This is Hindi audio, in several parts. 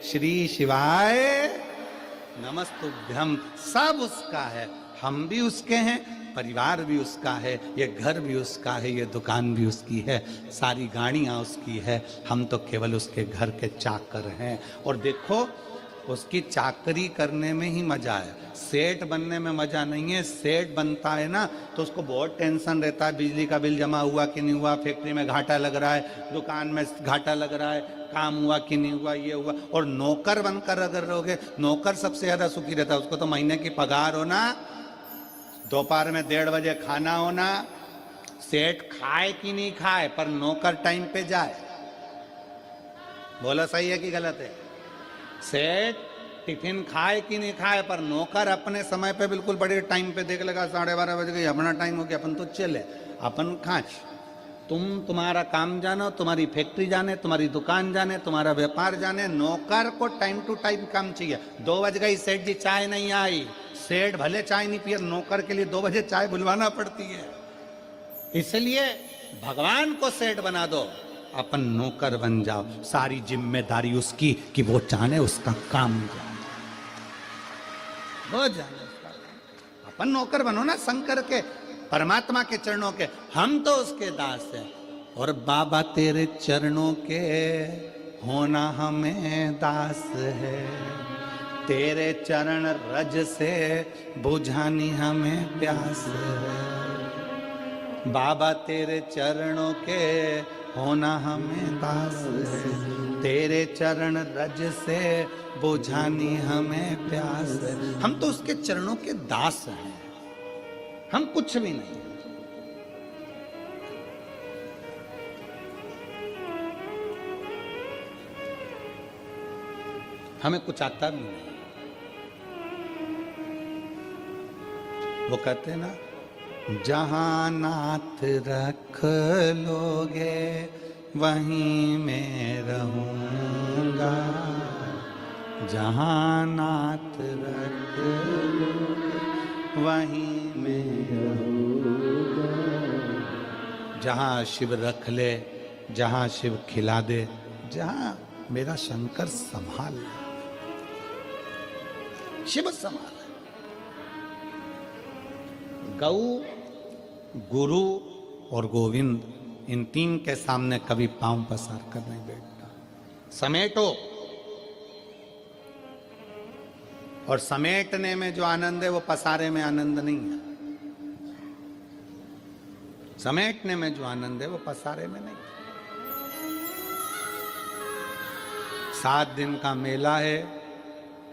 श्री शिवाय नमस्तुभ्यम। सब उसका है, हम भी उसके हैं, परिवार भी उसका है, ये घर भी उसका है, ये दुकान भी उसकी है, सारी गाड़ियाँ उसकी है, हम तो केवल उसके घर के चाकर हैं। और देखो उसकी चाकरी करने में ही मजा है, सेठ बनने में मजा नहीं है। सेठ बनता है ना तो उसको बहुत टेंशन रहता है, बिजली का बिल जमा हुआ कि नहीं हुआ, फैक्ट्री में घाटा लग रहा है, दुकान में घाटा लग रहा है, काम हुआ कि नहीं हुआ, ये हुआ। और नौकर बनकर अगर रहोगे, नौकर सबसे ज्यादा सुखी रहता है, उसको तो महीने की पगार होना, दोपहर में 1:30 बजे खाना होना, सेठ खाए कि नहीं खाए पर नौकर टाइम पे जाए। बोला सही है कि गलत है? सेठ टिफिन खाए कि नहीं खाए पर नौकर अपने समय पे बिल्कुल बड़े टाइम पे देख लेगा, 12:30 बज गई, अपना टाइम हो गया, अपन तो चले, अपन खाच। तुम्हारा काम जानो, तुम्हारी फैक्ट्री जाने, तुम्हारी दुकान जाने, तुम्हारा व्यापार जाने, नौकर को टाइम टू टाइम काम चाहिए। 2 बज गई, सेठ जी चाय नहीं आई, सेठ भले चाय नहीं पिए, नौकर के लिए 2 बजे चाय बुलवाना पड़ती है। इसलिए भगवान को सेठ बना दो, अपन नौकर बन जाओ, सारी जिम्मेदारी उसकी कि वो जाने उसका काम जाने, वो जाने उसका काम। अपन नौकर बनो ना शंकर के, परमात्मा के चरणों के, हम तो उसके दास हैं। और बाबा तेरे चरणों के होना हमें दास है, तेरे चरण रज से बुझानी हमें प्यास है। बाबा तेरे चरणों के होना हमें दास है, तेरे चरण रज से बुझानी हमें प्यास है। हम तो उसके चरणों के दास हैं, हम कुछ भी नहीं। हमें कुछ आता भी नहीं। वो कहते हैं ना, जहां नाथ रख लोगे वहीं मैं रहूंगा, जहां नाथ रख लोगे वहीं मैं रहूंगा। जहां शिव रख ले, जहां शिव खिला दे, जहां मेरा शंकर संभाल ले, शिव संभाल। गौ, गुरु और गोविंद, इन 3 के सामने कभी पांव पसार कर नहीं बैठता। समेटो, और समेटने में जो आनंद है वो पसारे में आनंद नहीं है। समेटने में जो आनंद है वो पसारे में नहीं। 7 दिन का मेला है,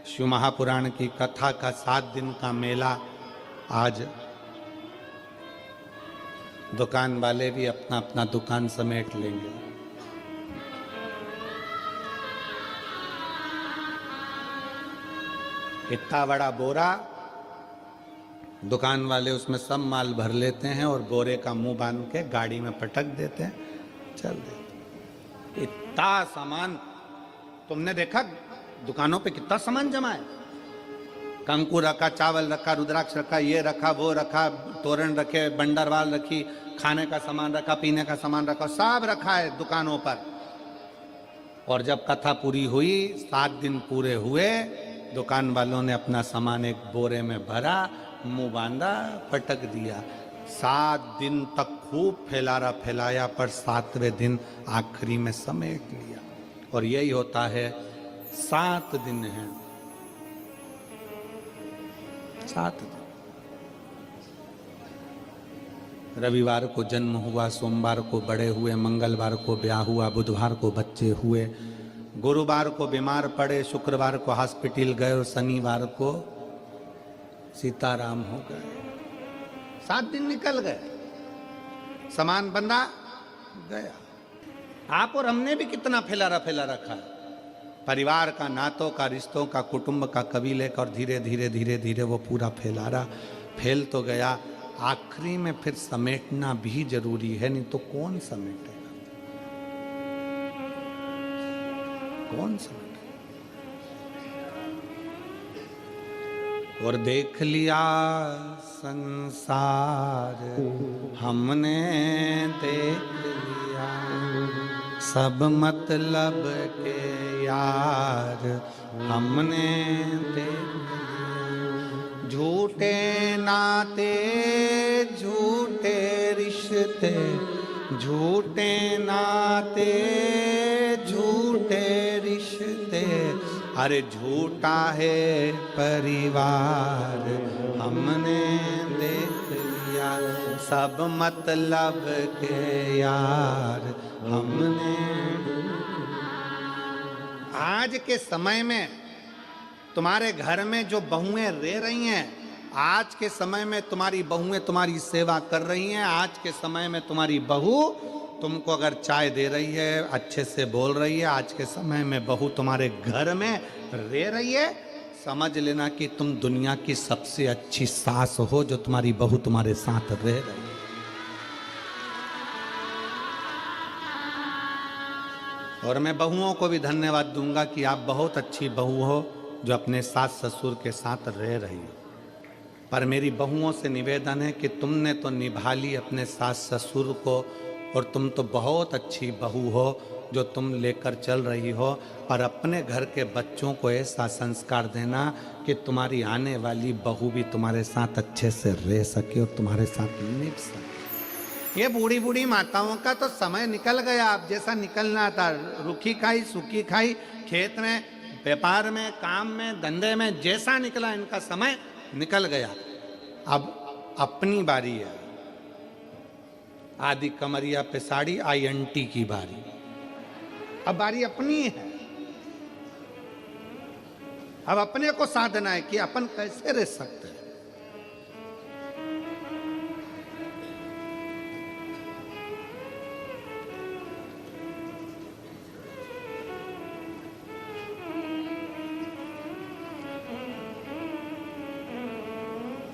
शिव महापुराण की कथा का 7 दिन का मेला। आज दुकान वाले भी अपना अपना दुकान समेट लेंगे। इतना बड़ा बोरा, दुकान वाले उसमें सब माल भर लेते हैं और बोरे का मुंह बांध के गाड़ी में पटक देते हैं, चल देते। इतना सामान तुमने देखा दुकानों पे कितना सामान जमा है? कंकु रखा, चावल रखा, रुद्राक्ष रखा, ये रखा, वो रखा, तोरण रखे, बंडरवाल रखी, खाने का सामान रखा, पीने का सामान रखा, सब रखा है दुकानों पर। और जब कथा पूरी हुई, 7 दिन पूरे हुए, दुकान वालों ने अपना सामान एक बोरे में भरा, मुंह बांधा, पटक दिया। 7 दिन तक खूब फैलाया, पर 7वें दिन आखिरी में समेट लिया। और यही होता है, 7 दिन है, 7 दिन। रविवार को जन्म हुआ, सोमवार को बड़े हुए, मंगलवार को ब्याह हुआ, बुधवार को बच्चे हुए, गुरुवार को बीमार पड़े, शुक्रवार को हॉस्पिटल गए और शनिवार को सीताराम हो गए। 7 दिन निकल गए, सामान बंधा गया। आप और हमने भी कितना फैला रखा है, परिवार का, नातों का, रिश्तों का, कुटुंब का, कबीले का, और धीरे धीरे धीरे धीरे वो पूरा फैल तो गया। आखिरी में फिर समेटना भी जरूरी है, नहीं तो कौन समेटेगा? कौन समेटेगा? और देख लिया संसार हमने, देख लिया सब मतलब के यार हमने देख लिए। झूठे नाते झूठे रिश्ते, झूठे नाते झूठे रिश्ते, अरे झूठा है परिवार हमने देख लिया। सब मतलब के यार हमने। आज के समय में तुम्हारे घर में जो बहुएं रह रही हैं, आज के समय में तुम्हारी बहुएं तुम्हारी सेवा कर रही हैं। आज के समय में तुम्हारी बहू तुमको अगर चाय दे रही है, अच्छे से बोल रही है, आज के समय में बहू तुम्हारे घर में रह रही है, समझ लेना कि तुम दुनिया की सबसे अच्छी सास हो जो तुम्हारी बहू तुम्हारे साथ रह रही है। और मैं बहुओं को भी धन्यवाद दूंगा कि आप बहुत अच्छी बहू हो जो अपने सास ससुर के साथ रह रही हो। पर मेरी बहुओं से निवेदन है कि तुमने तो निभा ली अपने सास ससुर को, और तुम तो बहुत अच्छी बहू हो जो तुम लेकर चल रही हो, पर अपने घर के बच्चों को ऐसा संस्कार देना कि तुम्हारी आने वाली बहू भी तुम्हारे साथ अच्छे से रह सके और तुम्हारे साथ निभ सके। ये बूढ़ी बूढ़ी माताओं का तो समय निकल गया। अब जैसा निकलना था, रूखी खाई सूखी खाई, खेत में, व्यापार में, काम में, धंधे में, जैसा निकला इनका समय निकल गया। अब अपनी बारी है। आदि कमरिया पे साड़ी, INT की बारी। अब बारी अपनी है। अब अपने को साधना है कि अपन कैसे रह सकते हैं।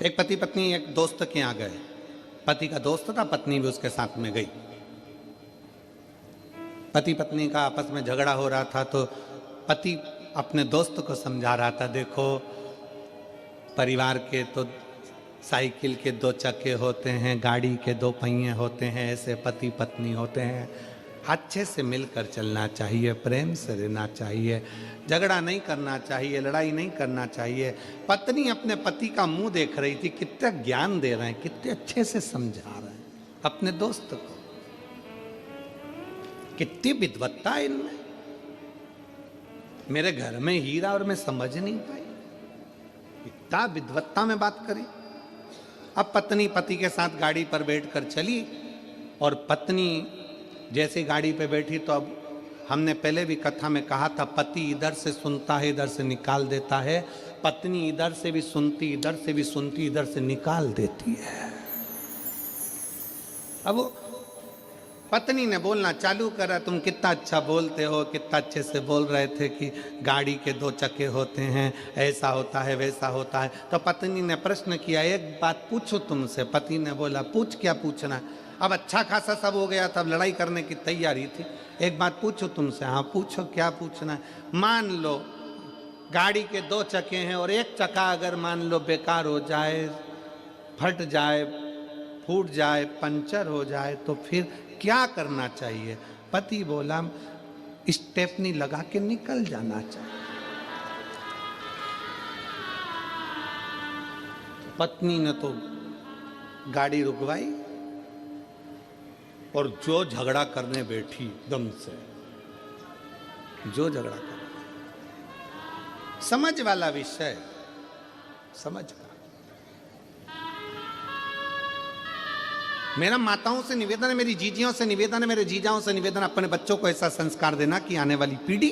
एक पति पत्नी एक दोस्त के यहाँ गए। पति का दोस्त था, पत्नी भी उसके साथ में गई। पति पत्नी का आपस में झगड़ा हो रहा था, तो पति अपने दोस्त को समझा रहा था, देखो परिवार के तो साइकिल के 2 चक्के होते हैं, गाड़ी के 2 पहिए होते हैं, ऐसे पति पत्नी होते हैं। अच्छे से मिलकर चलना चाहिए, प्रेम से रहना चाहिए, झगड़ा नहीं करना चाहिए, लड़ाई नहीं करना चाहिए। पत्नी अपने पति का मुंह देख रही थी, कितना ज्ञान दे रहे हैं, कितने अच्छे से समझा रहे हैं अपने दोस्त को, कितनी विद्वत्ता है इनमें। मेरे घर में हीरा और मैं समझ नहीं पाई, इतना विद्वत्ता में बात करी। अब पत्नी पति के साथ गाड़ी पर बैठकर चली, और पत्नी जैसे गाड़ी पे बैठी तो अब हमने पहले भी कथा में कहा था, पति इधर से सुनता है इधर से निकाल देता है, पत्नी इधर से भी सुनती इधर से भी सुनती इधर से निकाल देती है। अब पत्नी ने बोलना चालू करा, तुम कितना अच्छा बोलते हो, कितना अच्छे से बोल रहे थे कि गाड़ी के 2 चक्के होते हैं, ऐसा होता है वैसा होता है। तो पत्नी ने प्रश्न किया, एक बात पूछो तुमसे। पति ने बोला, पूछ, क्या पूछना। अब अच्छा खासा सब हो गया, तब लड़ाई करने की तैयारी थी। एक बात पूछो तुमसे। हाँ पूछो, क्या पूछना है। मान लो गाड़ी के 2 चक्के हैं और एक चक्का अगर मान लो बेकार हो जाए, फट जाए, फूट जाए, पंचर हो जाए, तो फिर क्या करना चाहिए। पति बोला, स्टेपनी लगा के निकल जाना चाहिए। पत्नी ने तो गाड़ी रुकवाई और जो झगड़ा करने बैठी दम से, जो झगड़ा कर, समझ वाला विषय, समझ का। मेरा माताओं से निवेदन है, मेरी जीजियों से निवेदन है, मेरे जीजाओं से निवेदन, अपने बच्चों को ऐसा संस्कार देना कि आने वाली पीढ़ी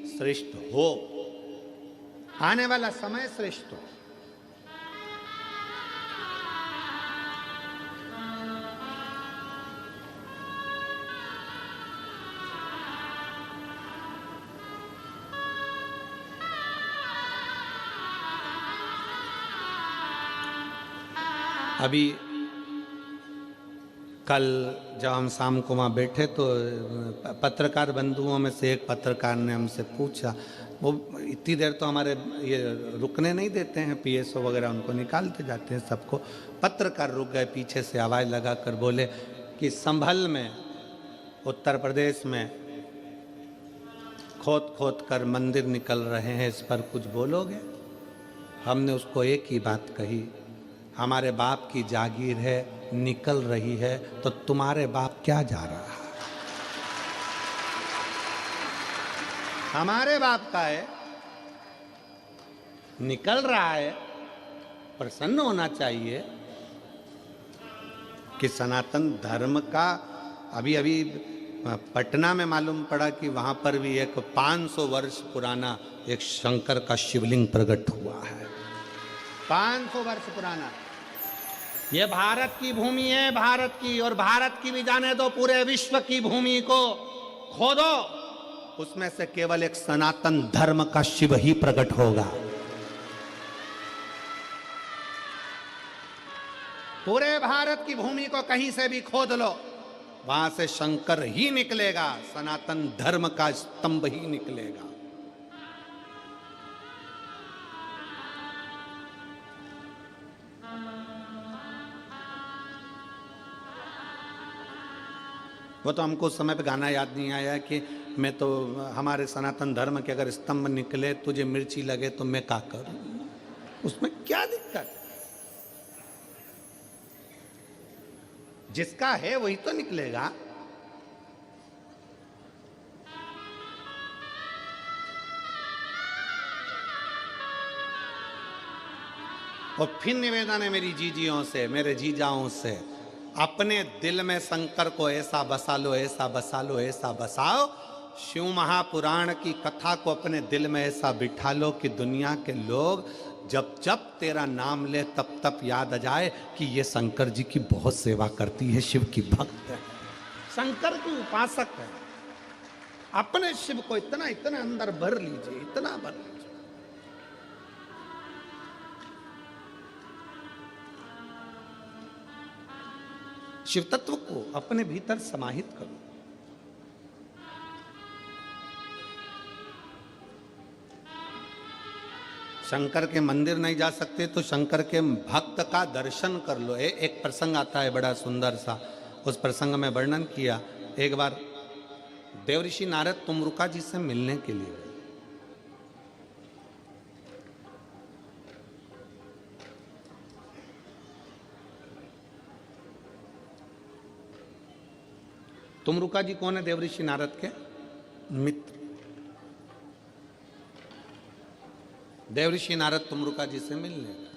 श्रेष्ठ हो, आने वाला समय श्रेष्ठ हो। अभी कल जब हम शाम को वहाँ बैठे तो पत्रकार बंधुओं में से एक पत्रकार ने हमसे पूछा, वो इतनी देर तो हमारे ये रुकने नहीं देते हैं, PSO वगैरह उनको निकालते जाते हैं सबको। पत्रकार रुक गए, पीछे से आवाज़ लगा कर बोले कि संभल में, उत्तर प्रदेश में खोद खोद कर मंदिर निकल रहे हैं, इस पर कुछ बोलोगे? हमने उसको एक ही बात कही, हमारे बाप की जागीर है, निकल रही है, तो तुम्हारे बाप क्या जा रहा है? हमारे बाप का है, निकल रहा है, प्रसन्न होना चाहिए कि सनातन धर्म का अभी अभी पटना में मालूम पड़ा कि वहां पर भी एक 500 वर्ष पुराना एक शंकर का शिवलिंग प्रकट हुआ है। 500 वर्ष पुराना। ये भारत की भूमि है, भारत की, और भारत की भी जाने दो, पूरे विश्व की भूमि को खोदो, उसमें से केवल एक सनातन धर्म का शिव ही प्रकट होगा। पूरे भारत की भूमि को कहीं से भी खोद लो, वहां से शंकर ही निकलेगा, सनातन धर्म का स्तंभ ही निकलेगा। वो तो हमको उस समय पे गाना याद नहीं आया कि मैं तो, हमारे सनातन धर्म के अगर स्तंभ निकले, तुझे मिर्ची लगे तो मैं क्या करूं? उसमें क्या दिक्कत? जिसका है वही तो निकलेगा। और फिर निवेदन है मेरी जीजियों से, मेरे जीजाओं से, अपने दिल में शंकर को ऐसा बसा लो, ऐसा बसा लो, ऐसा बसाओ, शिव महापुराण की कथा को अपने दिल में ऐसा बिठा लो कि दुनिया के लोग जब जब तेरा नाम ले तब तब याद आ जाए कि ये शंकर जी की बहुत सेवा करती है, शिव की भक्त है, शंकर की उपासक है। अपने शिव को इतना इतना अंदर भर लीजिए, इतना भर लीजिए। शिव तत्व को अपने भीतर समाहित करो। शंकर के मंदिर नहीं जा सकते तो शंकर के भक्त का दर्शन कर लो। एक प्रसंग आता है बड़ा सुंदर सा, उस प्रसंग में वर्णन किया। एक बार देवऋषि नारद तुमरुका जी से मिलने के लिए गए। तुमरुका जी कौन है? देवऋषि नारद के मित्र। देवऋषि नारद तुमरुका जी से मिलने गए।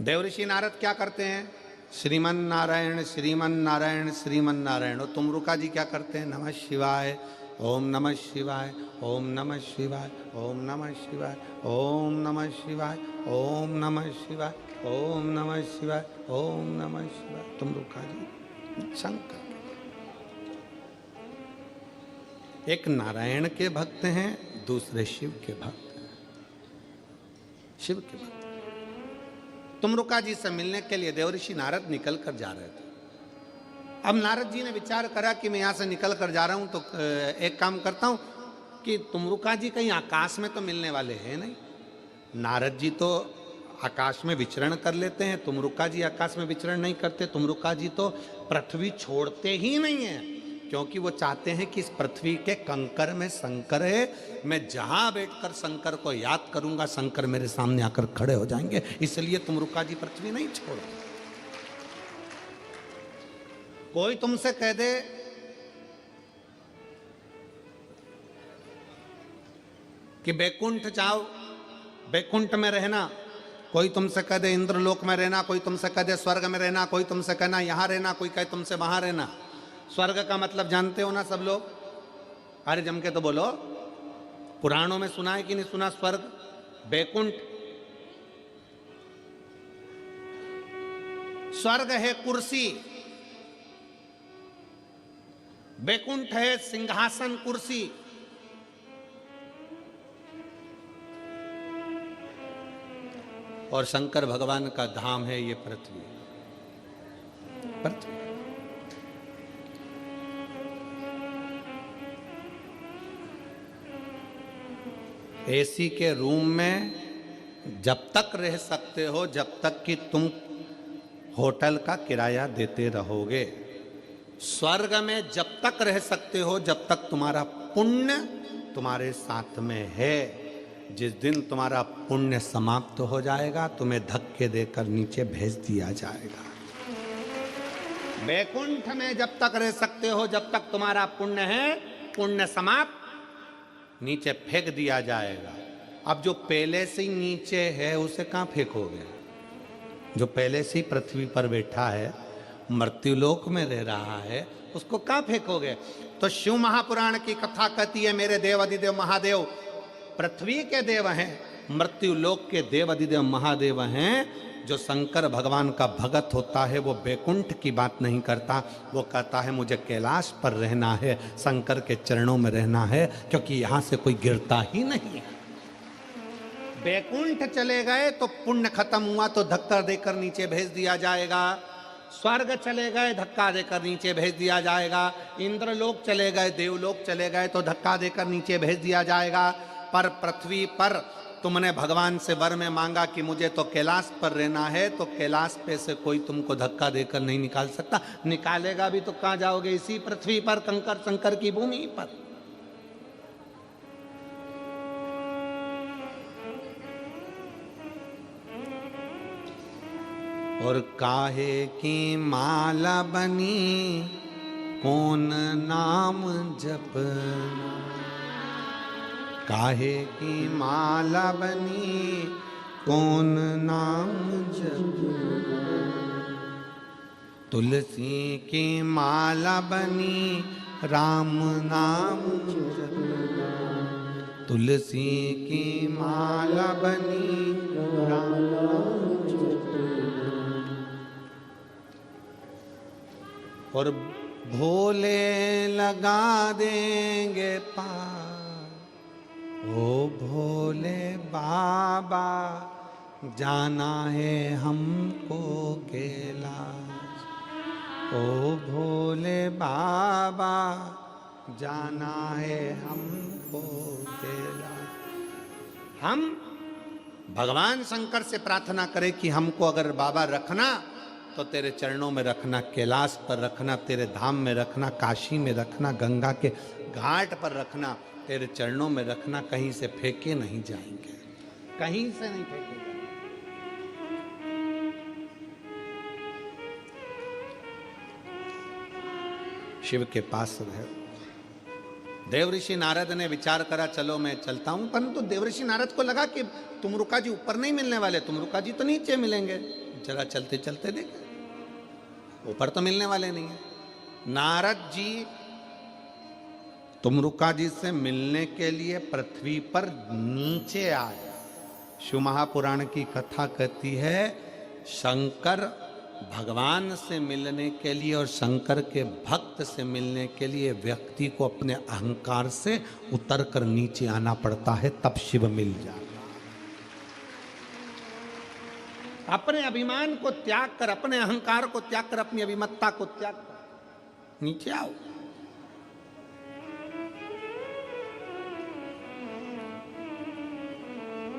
देवऋषि नारद क्या करते हैं? श्रीमन नारायण श्रीमन नारायण श्रीमन नारायण। और तुमरुका जी क्या करते हैं? नमः शिवाय, ओम नमः शिवाय, ओम नमः शिवाय, ओम नमः शिवाय, ओम नमः शिवाय, ओम नमः शिवाय, ओम नमः शिवाय, ओम नमः शिवाय। तुमरुका जी शंकर एक नारायण के भक्त हैं, दूसरे शिव के भक्त हैं, शिव के भक्त। तुमरुका जी से मिलने के लिए देवऋषि नारद निकल कर जा रहे थे। अब नारद जी ने विचार करा कि मैं यहां से निकल कर जा रहा हूं, तो एक काम करता हूं कि तुमरुका जी कहीं आकाश में तो मिलने वाले हैं नहीं। नारद जी तो आकाश में विचरण कर लेते हैं, तुमरुका जी आकाश में विचरण नहीं करते। तुमरुका जी तो पृथ्वी छोड़ते ही नहीं है, क्योंकि वो चाहते हैं कि इस पृथ्वी के कंकर में शंकर है, मैं जहां बैठकर शंकर को याद करूंगा शंकर मेरे सामने आकर खड़े हो जाएंगे। इसलिए तुमरुका जी पृथ्वी नहीं छोड़ते। कोई तुमसे कह दे कि बैकुंठ जाओ, बैकुंठ में रहना, कोई तुमसे कह दे इंद्रलोक में रहना, कोई तुमसे कह दे स्वर्ग में रहना, कोई तुमसे कहना यहां रहना, कोई कहे तुमसे वहां रहना। स्वर्ग का मतलब जानते हो ना सब लोग? अरे जम के तो बोलो। पुराणों में सुना है कि नहीं सुना? स्वर्ग, बैकुंठ। स्वर्ग है कुर्सी, बैकुंठ है सिंहासन कुर्सी। और शंकर भगवान का धाम है ये पृथ्वी। पृथ्वी एसी के रूम में जब तक रह सकते हो, जब तक कि तुम होटल का किराया देते रहोगे। स्वर्ग में जब तक रह सकते हो, जब तक तुम्हारा पुण्य तुम्हारे साथ में है। जिस दिन तुम्हारा पुण्य समाप्त हो जाएगा, तुम्हें धक्के देकर नीचे भेज दिया जाएगा। वैकुंठ में जब तक रह सकते हो, जब तक तुम्हारा पुण्य है, पुण्य समाप्त, नीचे फेंक दिया जाएगा। अब जो पहले से ही नीचे है उसे कहां फेंकोगे? जो पहले से ही पृथ्वी पर बैठा है, मृत्युलोक में रह रहा है, उसको कहां फेंकोगे? तो शिव महापुराण की कथा कहती है, मेरे देव अधिदेव महादेव पृथ्वी के देव हैं, मृत्युलोक के देव अधिदेव महादेव हैं। जो शंकर भगवान का भगत होता है वो वैकुंठ की बात नहीं करता, वो कहता है मुझे कैलाश पर रहना है, शंकर के चरणों में रहना है, क्योंकि यहां से कोई गिरता ही नहीं है। वैकुंठ चले गए तो पुण्य खत्म हुआ तो धक्का देकर नीचे भेज दिया जाएगा। स्वर्ग चले गए, धक्का देकर नीचे भेज दिया जाएगा। इंद्रलोक चले गए, देवलोक चले गए तो धक्का देकर नीचे भेज दिया जाएगा। पर पृथ्वी पर तुमने भगवान से वर में मांगा कि मुझे तो कैलाश पर रहना है, तो कैलाश पे से कोई तुमको धक्का देकर नहीं निकाल सकता। निकालेगा भी तो कहां जाओगे? इसी पृथ्वी पर, कंकर शंकर की भूमि पर। और काहे की माला बनी, कौन नाम जपना। काहे की माला बनी, कौन नाम जपना। तुलसी की माला बनी, राम नाम जपना। तुलसी की माला बनी, राम नाम जपना। और भोले लगा देंगे पार, ओ भोले बाबा जाना है हमको कैलाश। ओ भोले बाबा जाना है हमको कैलाश। हम भगवान शंकर से प्रार्थना करें कि हमको अगर बाबा रखना तो तेरे चरणों में रखना, कैलाश पर रखना, तेरे धाम में रखना, काशी में रखना, गंगा के घाट पर रखना, तेरे चरणों में रखना। कहीं से फेंके नहीं जाएंगे, कहीं से नहीं फेंके जाएंगे। शिव के पास रहे। देवऋषि नारद ने विचार करा, चलो मैं चलता हूं, परंतु देवऋषि नारद को लगा कि तुमरुका जी ऊपर नहीं मिलने वाले, तुमरुका जी तो नीचे मिलेंगे। जरा चलते चलते देखे, ऊपर तो मिलने वाले नहीं है। नारद जी तुमरुका जी से मिलने के लिए पृथ्वी पर नीचे आए। शिव महापुराण की कथा कहती है, शंकर भगवान से मिलने के लिए और शंकर के भक्त से मिलने के लिए व्यक्ति को अपने अहंकार से उतर कर नीचे आना पड़ता है, तब शिव मिल जाता। अपने अभिमान को त्याग कर, अपने अहंकार को त्याग कर, अपनी अभिमत्ता को त्याग कर नीचे आओ।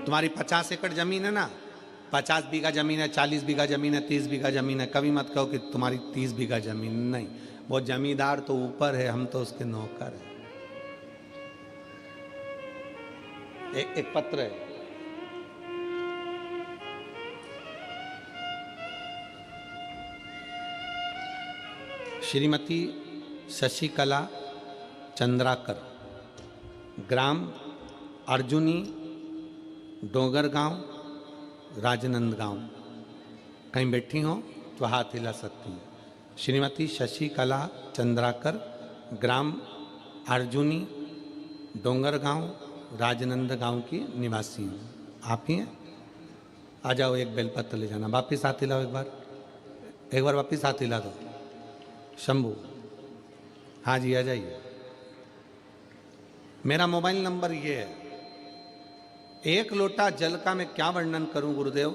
तुम्हारी 50 एकड़ जमीन है ना, 50 बीघा जमीन है, 40 बीघा जमीन है, 30 बीघा जमीन है। कभी मत कहो कि तुम्हारी 30 बीघा जमीन नहीं। वो जमींदार तो ऊपर है, हम तो उसके नौकर हैं। एक पत्र है, श्रीमती शशिकला चंद्राकर, ग्राम अर्जुनी, डोंगर गांव, राजनंदगांव। कहीं बैठी हो तो हाथ हिला सकती हैं। श्रीमती शशिकला चंद्राकर, ग्राम अर्जुनी, डोंगर गांव, राजनंदगांव की निवासी हूँ। आप ही हैं? आ जाओ, एक बेलपत्र ले जाना। वापिस हाथ हिलाओ, एक बार वापिस हाथ हिला दो। शंभू, हाँ जी, आ जाइए। मेरा मोबाइल नंबर ये है। एक लोटा जल का मैं क्या वर्णन करूं गुरुदेव,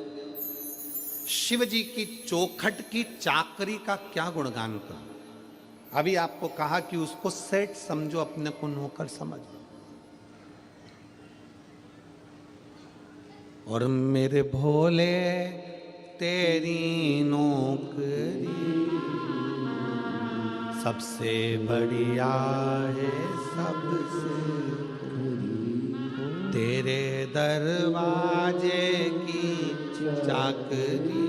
शिव जी की चौखट की चाकरी का क्या गुणगान करूं। अभी आपको कहा कि उसको सेठ समझो, अपने को नौकर समझो। और मेरे भोले तेरी नौकरी सबसे बढ़िया है सबसे। तेरे दरवाजे की चाकरी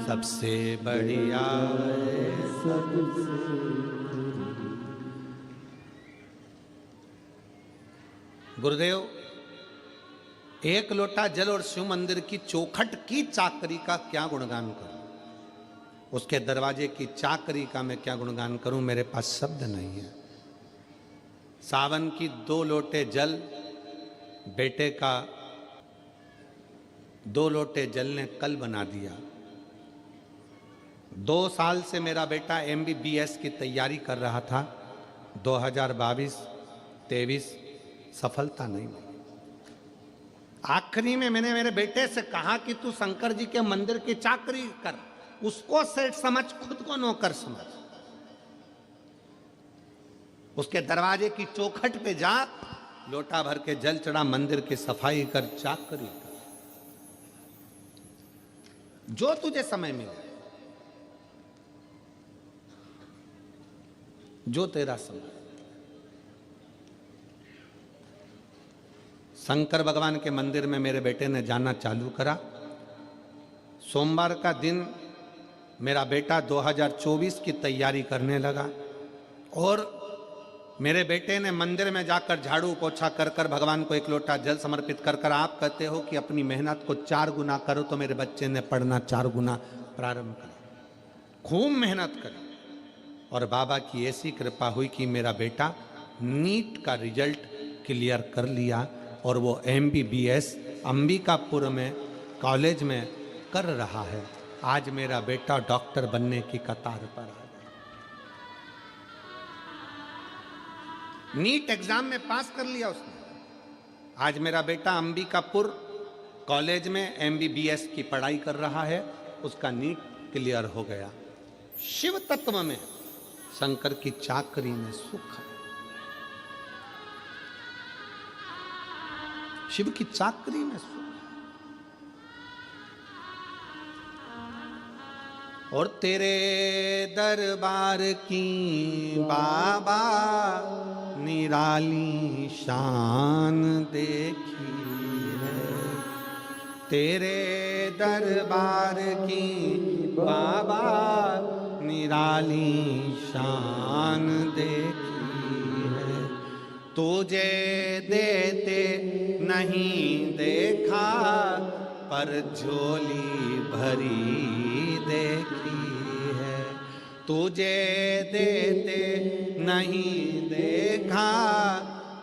सबसे बढ़िया है। गुरुदेव, एक लोटा जल और शिव मंदिर की चौखट की चाकरी का क्या गुणगान करूं? उसके दरवाजे की चाकरी का मैं क्या गुणगान करूं? मेरे पास शब्द नहीं है। सावन की 2 लोटे जल बेटे का 2 लोटे जल ने कल बना दिया। 2 साल से मेरा बेटा MBBS की तैयारी कर रहा था। 2022-23 सफलता नहीं मिली। आखिरी में मैंने मेरे बेटे से कहा कि तू शंकर जी के मंदिर की चाकरी कर, उसको सेठ समझ, खुद को नौकर समझ। उसके दरवाजे की चौखट पे जा, लोटा भर के जल चढ़ा, मंदिर की सफाई कर, चाकरी कर, जो तुझे समय मिले, जो तेरा समय। शंकर भगवान के मंदिर में मेरे बेटे ने जाना चालू करा। सोमवार का दिन मेरा बेटा 2024 की तैयारी करने लगा और मेरे बेटे ने मंदिर में जाकर झाड़ू पोछा कर कर भगवान को 1 लोटा जल समर्पित कर कर, आप कहते हो कि अपनी मेहनत को 4 गुना करो, तो मेरे बच्चे ने पढ़ना 4 गुना प्रारंभ करा, खूब मेहनत करी। और बाबा की ऐसी कृपा हुई कि मेरा बेटा नीट का रिजल्ट क्लियर कर लिया और वो MBBS अंबिकापुर में कॉलेज में कर रहा है। आज मेरा बेटा डॉक्टर बनने की कतार पर आ गया। नीट एग्जाम में पास कर लिया उसने। आज मेरा बेटा अंबिकापुर कॉलेज में MBBS की पढ़ाई कर रहा है, उसका नीट क्लियर हो गया। शिव तत्व में, शंकर की चाकरी में सुख है। शिव की चाकरी में सुख। और तेरे दरबार की बाबा निराली शान देखी है। तेरे दरबार की बाबा निराली शान देखी है। तुझे देते नहीं देखा, पर झोली भरी देखी है। तुझे देते नहीं देखा,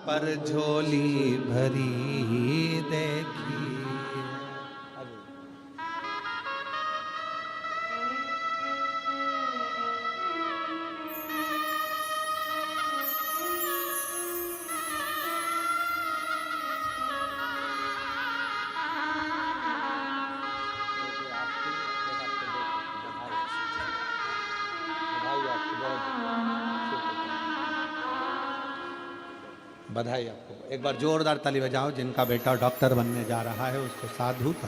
पर झोली भरी देखी। बधाई आपको। एक बार जोरदार ताली बजाओ जिनका बेटा डॉक्टर बनने जा रहा है, उसको साधुता।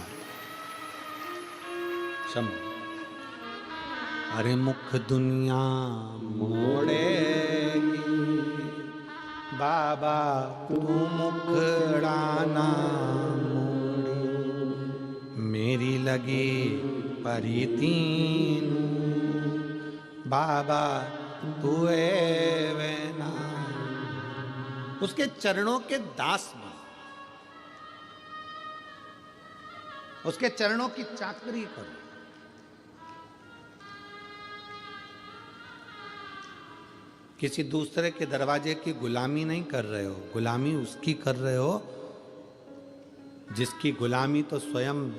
अरे मुख दुनिया मोड़ेगी, बाबा तू मुखड़ाना मोड़े। मेरी लगी परीतीन, बाबा तू वेना। उसके चरणों के दास बन, उसके चरणों की चाकरी करो। किसी दूसरे के दरवाजे की गुलामी नहीं कर रहे हो, गुलामी उसकी कर रहे हो जिसकी गुलामी तो स्वयं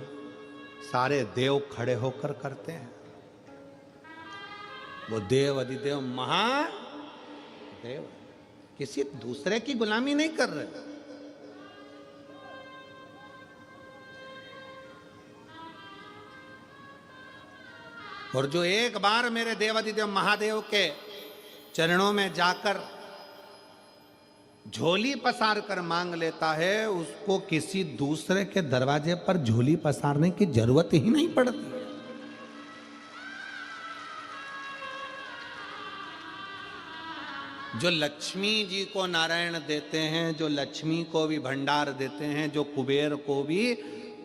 सारे देव खड़े होकर करते हैं। वो देव अधिदेव महादेव, किसी दूसरे की गुलामी नहीं कर रहे। और जो एक बार मेरे देवाधिदेव महादेव के चरणों में जाकर झोली पसार कर मांग लेता है, उसको किसी दूसरे के दरवाजे पर झोली पसारने की जरूरत ही नहीं पड़ती। जो लक्ष्मी जी को नारायण देते हैं, जो लक्ष्मी को भी भंडार देते हैं, जो कुबेर को भी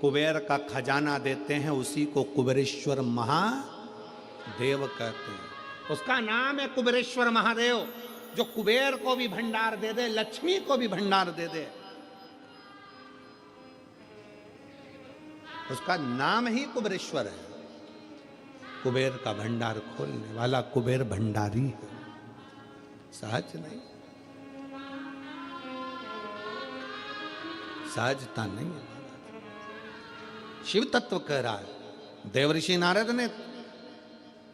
कुबेर का खजाना देते हैं, उसी को कुबेरेश्वर महादेव कहते हैं। उसका नाम है कुबेरेश्वर महादेव, जो कुबेर को भी भंडार दे दे, लक्ष्मी को भी भंडार दे दे। उसका नाम ही कुबेरेश्वर है। कुबेर का भंडार खोलने वाला कुबेर भंडारी है, सहज नहीं, सहजता नहीं है। शिव तत्व कह रहा है। देवऋषि नारद ने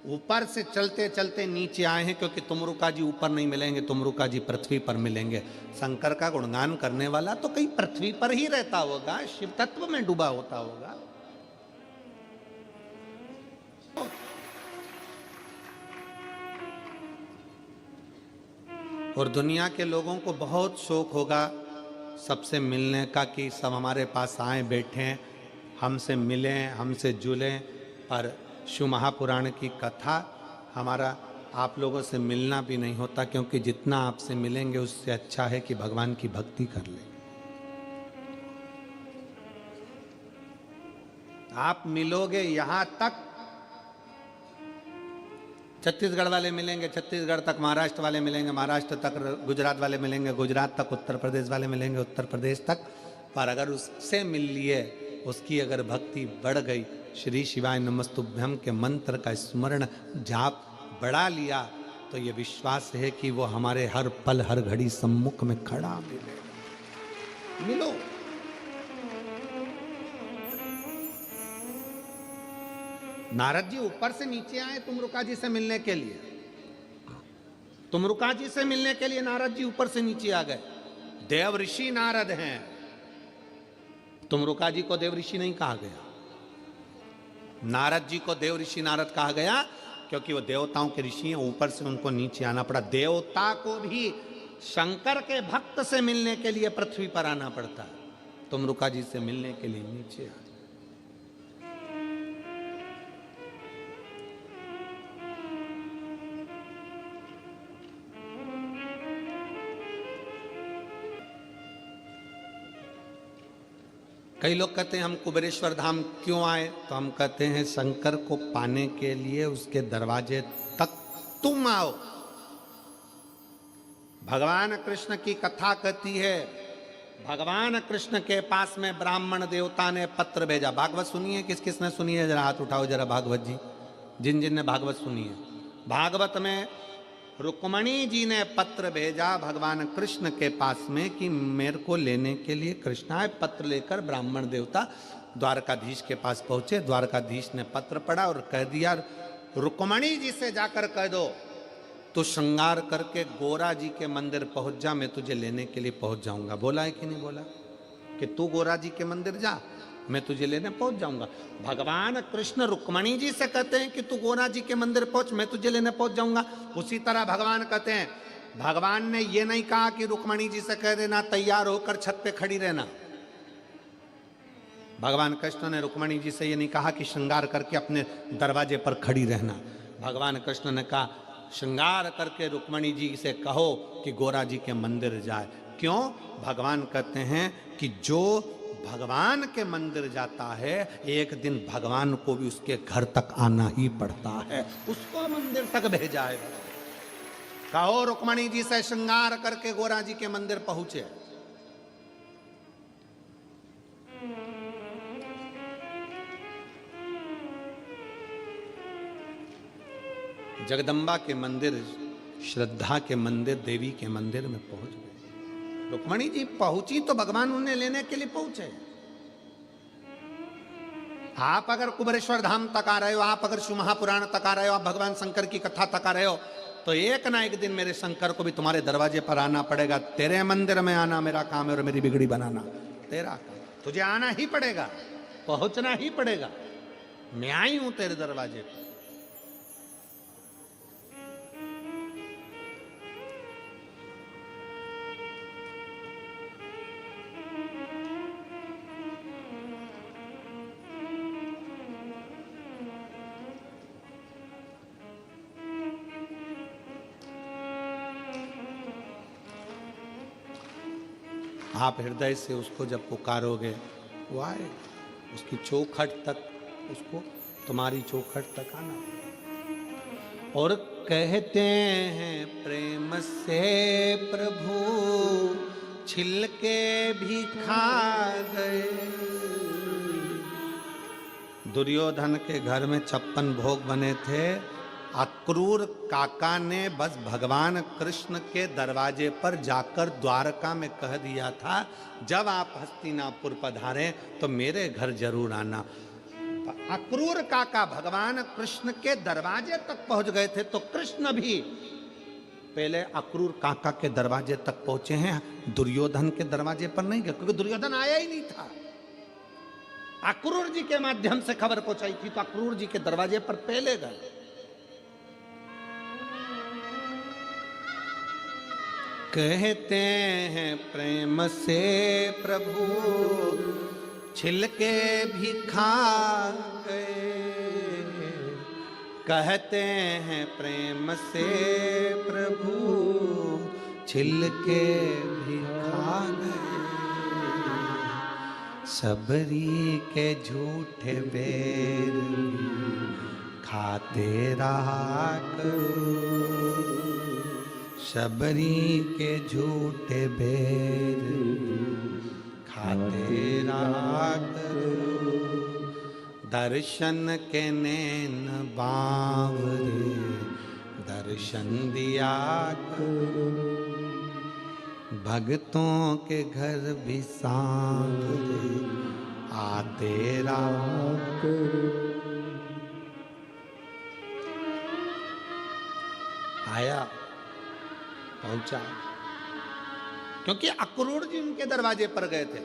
ऊपर से चलते चलते नीचे आए हैं, क्योंकि तुमरुका जी ऊपर नहीं मिलेंगे, तुमरुका जी पृथ्वी पर मिलेंगे। शंकर का गुणगान करने वाला तो कहीं पृथ्वी पर ही रहता होगा, शिव तत्व में डूबा होता होगा। और दुनिया के लोगों को बहुत शौक होगा सबसे मिलने का, कि सब हमारे पास आए, बैठें, हमसे मिलें, हमसे जुलें। पर शिव महापुराण की कथा हमारा आप लोगों से मिलना भी नहीं होता, क्योंकि जितना आपसे मिलेंगे उससे अच्छा है कि भगवान की भक्ति कर लें। आप मिलोगे यहां तक, छत्तीसगढ़ वाले मिलेंगे, छत्तीसगढ़ तक महाराष्ट्र वाले मिलेंगे, महाराष्ट्र तक गुजरात वाले मिलेंगे, गुजरात तक उत्तर प्रदेश वाले मिलेंगे, उत्तर प्रदेश तक। पर अगर उससे मिल लिए, उसकी अगर भक्ति बढ़ गई, श्री शिवाय नमस्तुभ्यम के मंत्र का स्मरण जाप बढ़ा लिया, तो ये विश्वास है कि वो हमारे हर पल हर घड़ी सम्मुख में खड़ा मिलेगा। मिलो। नारद जी ऊपर से नीचे आए तुमरुका जी से मिलने के लिए। तुमरुका जी से मिलने के लिए नारद जी ऊपर से नीचे आ गए। देव ऋषि नारद हैं, तुमरुका जी को देव ऋषि नहीं कहा गया। नारद जी को देव ऋषि नारद कहा गया क्योंकि वो देवताओं के ऋषि हैं, ऊपर से उनको नीचे आना पड़ा। देवता को भी शंकर के भक्त से मिलने के लिए पृथ्वी पर आना पड़ता है, तुमरुका जी से मिलने के लिए नीचे आ। कई लोग कहते हैं हम कुबेरेश्वर धाम क्यों आए, तो हम कहते हैं शंकर को पाने के लिए उसके दरवाजे तक तुम आओ। भगवान कृष्ण की कथा कहती है, भगवान कृष्ण के पास में ब्राह्मण देवता ने पत्र भेजा। भागवत सुनिए, किस किस ने सुनी है, जरा हाथ उठाओ जरा भागवत जी, जिन जिन ने भागवत सुनी है। भागवत में रुक्मणी जी ने पत्र भेजा भगवान कृष्ण के पास में कि मेरे को लेने के लिए कृष्ण आए। पत्र लेकर ब्राह्मण देवता द्वारकाधीश के पास पहुंचे। द्वारकाधीश ने पत्र पढ़ा और कह दिया, रुक्मणी जी से जाकर कह दो तू श्रृंगार करके गोरा जी के मंदिर पहुंच जा, मैं तुझे लेने के लिए पहुंच जाऊंगा। बोला है कि नहीं बोला कि तू गोरा जी के मंदिर जा, मैं तुझे लेने पहुंच जाऊंगा। भगवान कृष्ण रुक्मणी जी से कहते हैं कि तू गोरा जी के मंदिर पहुंच, मैं तुझे लेने पहुंच जाऊंगा। उसी तरह भगवान कहते हैं, भगवान ने ये नहीं कहा कि रुक्मणी जी से कह देना तैयार होकर छत पे खड़ी रहना। भगवान कृष्ण ने रुक्मणी जी से ये नहीं कहा कि श्रृंगार करके अपने दरवाजे पर खड़ी रहना। भगवान कृष्ण ने कहा श्रृंगार करके रुक्मणी जी से कहो कि गोरा जी के मंदिर जाए। क्यों? भगवान कहते हैं कि जो भगवान के मंदिर जाता है, एक दिन भगवान को भी उसके घर तक आना ही पड़ता है, उसको मंदिर तक भेजा है। कहो रुक्मणी जी से श्रृंगार करके गोरा जी के मंदिर पहुंचे। जगदम्बा के मंदिर, श्रद्धा के मंदिर, देवी के मंदिर में पहुंच गए। रुक्मणी जी पहुंची तो भगवान उन्हें लेने के लिए पहुंचे। आप अगर कुबेरेश्वर धाम तक आ रहे हो, आप अगर शिव महापुराण तक आ रहे हो, आप भगवान शंकर की कथा तक आ रहे हो, तो एक ना एक दिन मेरे शंकर को भी तुम्हारे दरवाजे पर आना पड़ेगा। तेरे मंदिर में आना मेरा काम है और मेरी बिगड़ी बनाना तेरा काम। तुझे आना ही पड़ेगा, पहुंचना ही पड़ेगा। मैं आई हूं तेरे दरवाजे पर। आप हृदय से उसको जब पुकारोगे वो आए, उसकी चौखट तक, उसको तुम्हारी चौखट तक आना। और कहते हैं प्रेम से प्रभु छिलके भी खा गए। दुर्योधन के घर में 56 भोग बने थे। अक्रूर काका ने बस भगवान कृष्ण के दरवाजे पर जाकर द्वारका में कह दिया था, जब आप हस्तिनापुर पधारें तो मेरे घर जरूर आना। अक्रूर काका भगवान कृष्ण के दरवाजे तक पहुंच गए थे, तो कृष्ण भी पहले अक्रूर काका के दरवाजे तक पहुंचे हैं, दुर्योधन के दरवाजे पर नहीं गए, क्योंकि दुर्योधन आया ही नहीं था। अक्रूर जी के माध्यम से खबर पहुंचाई थी, तो अक्रूर जी के दरवाजे पर पहले गए। कहते हैं प्रेम से प्रभु छिलके भी खा गए। कहते हैं प्रेम से प्रभु छिलके भी खा गए। सबरी के झूठे बेर खाते रहा करो। शबरी के झूठे बेर खाते रहा करो। दर्शन के नैन बावरे दर्शन दिया करो। भक्तों के घर भी सांवरे आते रहा करो। आया, पहुंचा, क्योंकि अक्रूर जी उनके दरवाजे पर गए थे।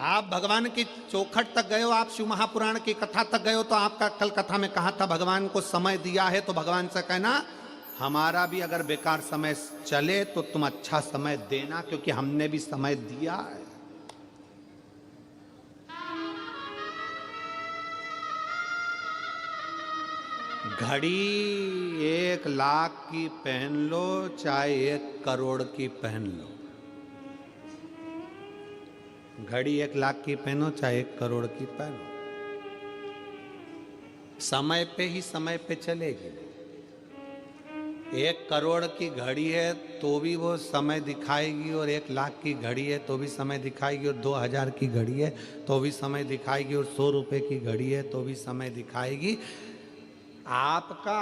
आप भगवान की चौखट तक गए हो, आप शिव महापुराण की कथा तक गए हो, तो आपका कल कथा में कहा था भगवान को समय दिया है, तो भगवान से कहना हमारा भी अगर बेकार समय चले तो तुम अच्छा समय देना, क्योंकि हमने भी समय दिया है। घड़ी 1 लाख की पहन लो चाहे 1 करोड़ की पहन लो, घड़ी 1 लाख की पहनो चाहे 1 करोड़ की पहनो, समय पे ही समय पे चलेगी। 1 करोड़ की घड़ी है तो भी वो समय दिखाएगी, और 1 लाख की घड़ी है तो भी समय दिखाएगी, और 2000 की घड़ी है तो भी समय दिखाएगी, और 100 रुपए की घड़ी है तो भी समय दिखाएगी। आपका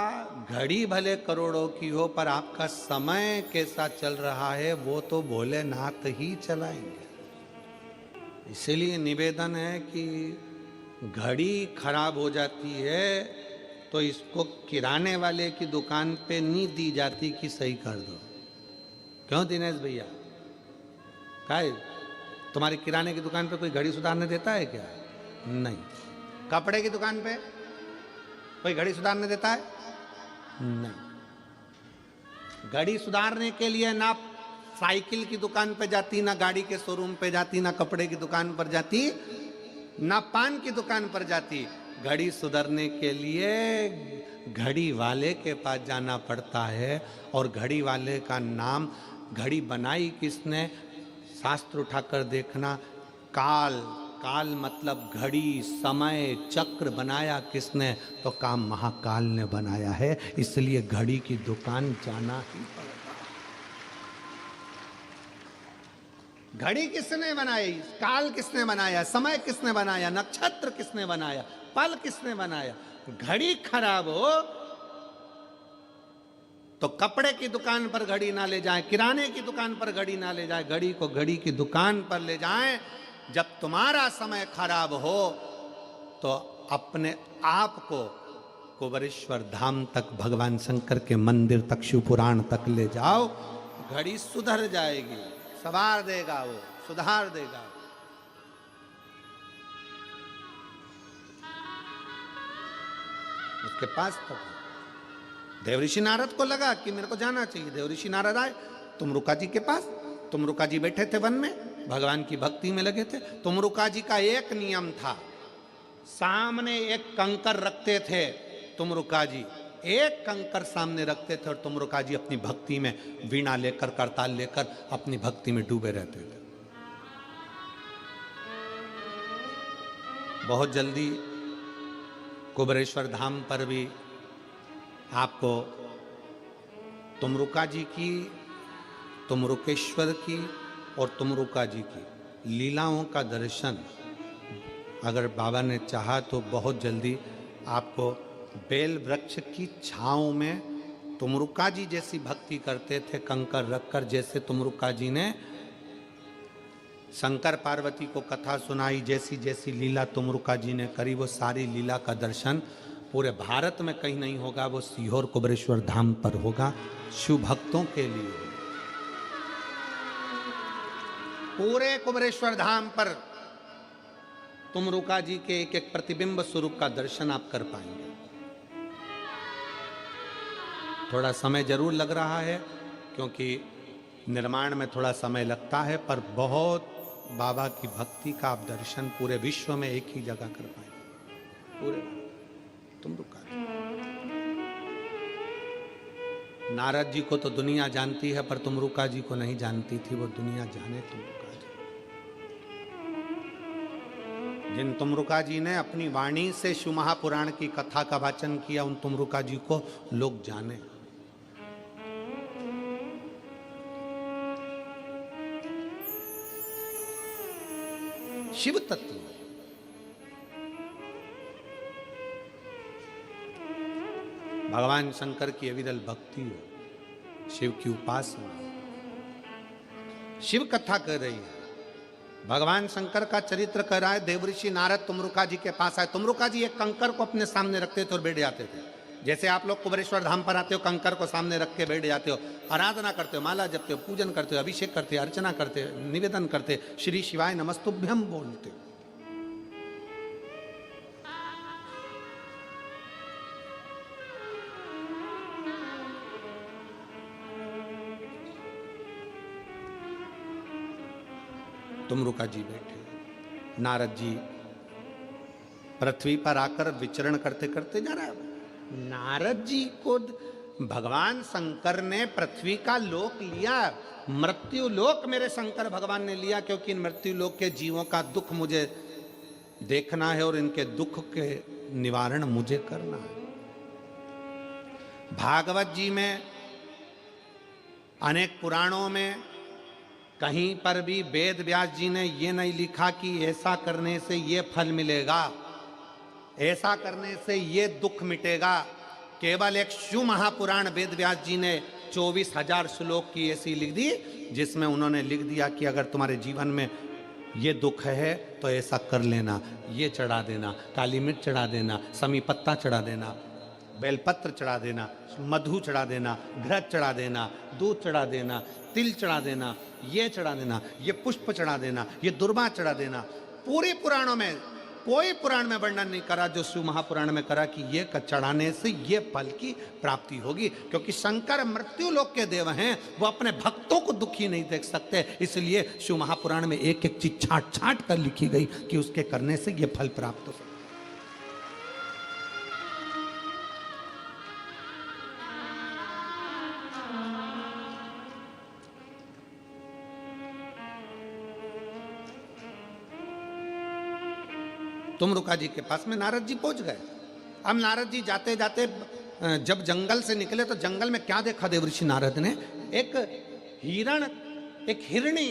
घड़ी भले करोड़ों की हो, पर आपका समय कैसा चल रहा है वो तो भोलेनाथ ही चलाएंगे। इसीलिए निवेदन है कि घड़ी खराब हो जाती है तो इसको किराने वाले की दुकान पे नहीं दी जाती कि सही कर दो। क्यों दिनेश भैया, काय तुम्हारी किराने की दुकान पे कोई घड़ी सुधारने देता है क्या? नहीं। कपड़े की दुकान पे कोई घड़ी सुधारने देता है? नहीं। घड़ी सुधारने के लिए ना साइकिल की दुकान पे जाती, ना गाड़ी के शोरूम पे जाती, ना कपड़े की दुकान पर जाती, ना पान की दुकान पर जाती। घड़ी सुधारने के लिए घड़ी वाले के पास जाना पड़ता है, और घड़ी वाले का नाम, घड़ी बनाई किसने, शास्त्र उठाकर देखना, काल, काल मतलब घड़ी, समय, चक्र बनाया किसने, तो काम महाकाल ने बनाया है। इसलिए घड़ी की दुकान जाना ही पड़ता। घड़ी किसने बनाई, काल किसने बनाया, समय किसने बनाया, नक्षत्र किसने बनाया, पल किसने बनाया। घड़ी खराब हो तो कपड़े की दुकान पर घड़ी ना ले जाएं, किराने की दुकान पर घड़ी ना ले जाएं, घड़ी को घड़ी की दुकान पर ले जाएं। जब तुम्हारा समय खराब हो तो अपने आप को कुबेरेश्वर धाम तक, भगवान शंकर के मंदिर तक, शिव पुराण तक ले जाओ, घड़ी सुधर जाएगी, संवार देगा, वो सुधार देगा। उसके पास तक देवऋषि नारद को लगा कि मेरे को जाना चाहिए। देवऋषि नारद आए तुमरुका जी के पास। तुमरुका जी बैठे थे वन में, भगवान की भक्ति में लगे थे। तुमरुका जी का एक नियम था, सामने एक कंकर रखते थे तुमरुका जी, एक कंकर सामने रखते थे और तुमरुका जी अपनी भक्ति में वीणा लेकर करताल लेकर अपनी भक्ति में डूबे रहते थे। बहुत जल्दी कुबेरेश्वर धाम पर भी आपको तुमरुका जी की, तुमरुकेश्वर की और तुमरुका जी की लीलाओं का दर्शन अगर बाबा ने चाहा तो बहुत जल्दी आपको बेल वृक्ष की छांव में तुमरुका जी जैसी भक्ति करते थे, कंकर रखकर, जैसे तुमरुका जी ने शंकर पार्वती को कथा सुनाई, जैसी जैसी लीला तुमरुका जी ने करी, वो सारी लीला का दर्शन पूरे भारत में कहीं नहीं होगा, वो सीहोर कुबेरेश्वर धाम पर होगा, शिव भक्तों के लिए। पूरे कुबेरेश्वर धाम पर तुमरुका जी के एक एक प्रतिबिंब स्वरूप का दर्शन आप कर पाएंगे। थोड़ा समय जरूर लग रहा है क्योंकि निर्माण में थोड़ा समय लगता है, पर बहुत बाबा की भक्ति का आप दर्शन पूरे विश्व में एक ही जगह कर पाएंगे। पूरे तुमरुका जी, नारद जी को तो दुनिया जानती है पर तुमरुका जी को नहीं जानती थी, वो दुनिया जाने तुमरुका जी। जिन तुमरुका जी ने अपनी वाणी से शिव महापुराण की कथा का वाचन किया, उन तुमरुका जी को लोग जाने। शिव तत्व, भगवान शंकर की अविरल भक्ति हो, शिव की उपासना, शिव कथा कर रही है, भगवान शंकर का चरित्र कर रहा है। देवऋषि नारद तुमरुका जी के पास आए। तुमरुका जी एक कंकर को अपने सामने रखते थे और बैठ जाते थे। जैसे आप लोग कुबेरेश्वर धाम पर आते हो, कंकर को सामने रख के बैठ जाते हो, आराधना करते हो, माला जपते हो, पूजन करते हो, अभिषेक करते हो, अर्चना करते हो, निवेदन करते हो, श्री शिवाय नमस्तुभ्यम बोलते हो। तुमरुका जी बैठे, नारद जी पृथ्वी पर आकर विचरण करते करते जा रहा है। नारद जी को भगवान शंकर ने पृथ्वी का लोक लिया, मृत्यु लोक मेरे शंकर भगवान ने लिया, क्योंकि इन मृत्यु लोक के जीवों का दुख मुझे देखना है और इनके दुख के निवारण मुझे करना है। भागवत जी में, अनेक पुराणों में कहीं पर भी वेद व्यास जी ने ये नहीं लिखा कि ऐसा करने से ये फल मिलेगा, ऐसा करने से ये दुख मिटेगा। केवल एक शिव महापुराण वेद व्यास जी ने 24,000 श्लोक की ऐसी लिख दी, जिसमें उन्होंने लिख दिया कि अगर तुम्हारे जीवन में ये दुख है तो ऐसा कर लेना, ये चढ़ा देना, काली मिर्च चढ़ा देना, समी पत्ता चढ़ा देना, बेलपत्र चढ़ा देना, मधु चढ़ा देना, घृत चढ़ा देना, दूध चढ़ा देना, तिल चढ़ा देना, ये चढ़ा देना, ये पुष्प चढ़ा देना, ये दुर्वा चढ़ा देना। पूरे पुराणों में कोई पुराण में वर्णन नहीं करा जो शिव महापुराण में करा कि ये चढ़ाने से ये फल की प्राप्ति होगी, क्योंकि शंकर मृत्यु लोक के देव हैं, वो अपने भक्तों को दुखी नहीं देख सकते। इसलिए शिव महापुराण में एक एक चीज छांट छांट कर लिखी गई कि उसके करने से ये फल प्राप्त हो। तुमरुका जी के पास में नारद जी पहुंच गए। अब नारद जी जाते जाते जब जंगल से निकले तो जंगल में क्या देखा देवऋषि नारद ने? एक हिरण, एक हिरणी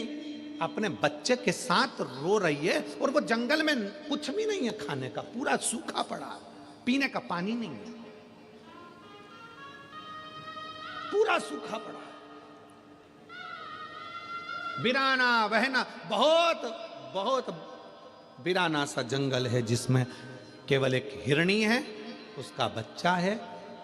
अपने बच्चे के साथ रो रही है, और वो जंगल में कुछ भी नहीं है खाने का, पूरा सूखा पड़ा, पीने का पानी नहीं है, पूरा सूखा पड़ा, बिराना बहना, बहुत बहुत बिराना सा जंगल है, जिसमें केवल एक हिरणी है, उसका बच्चा है,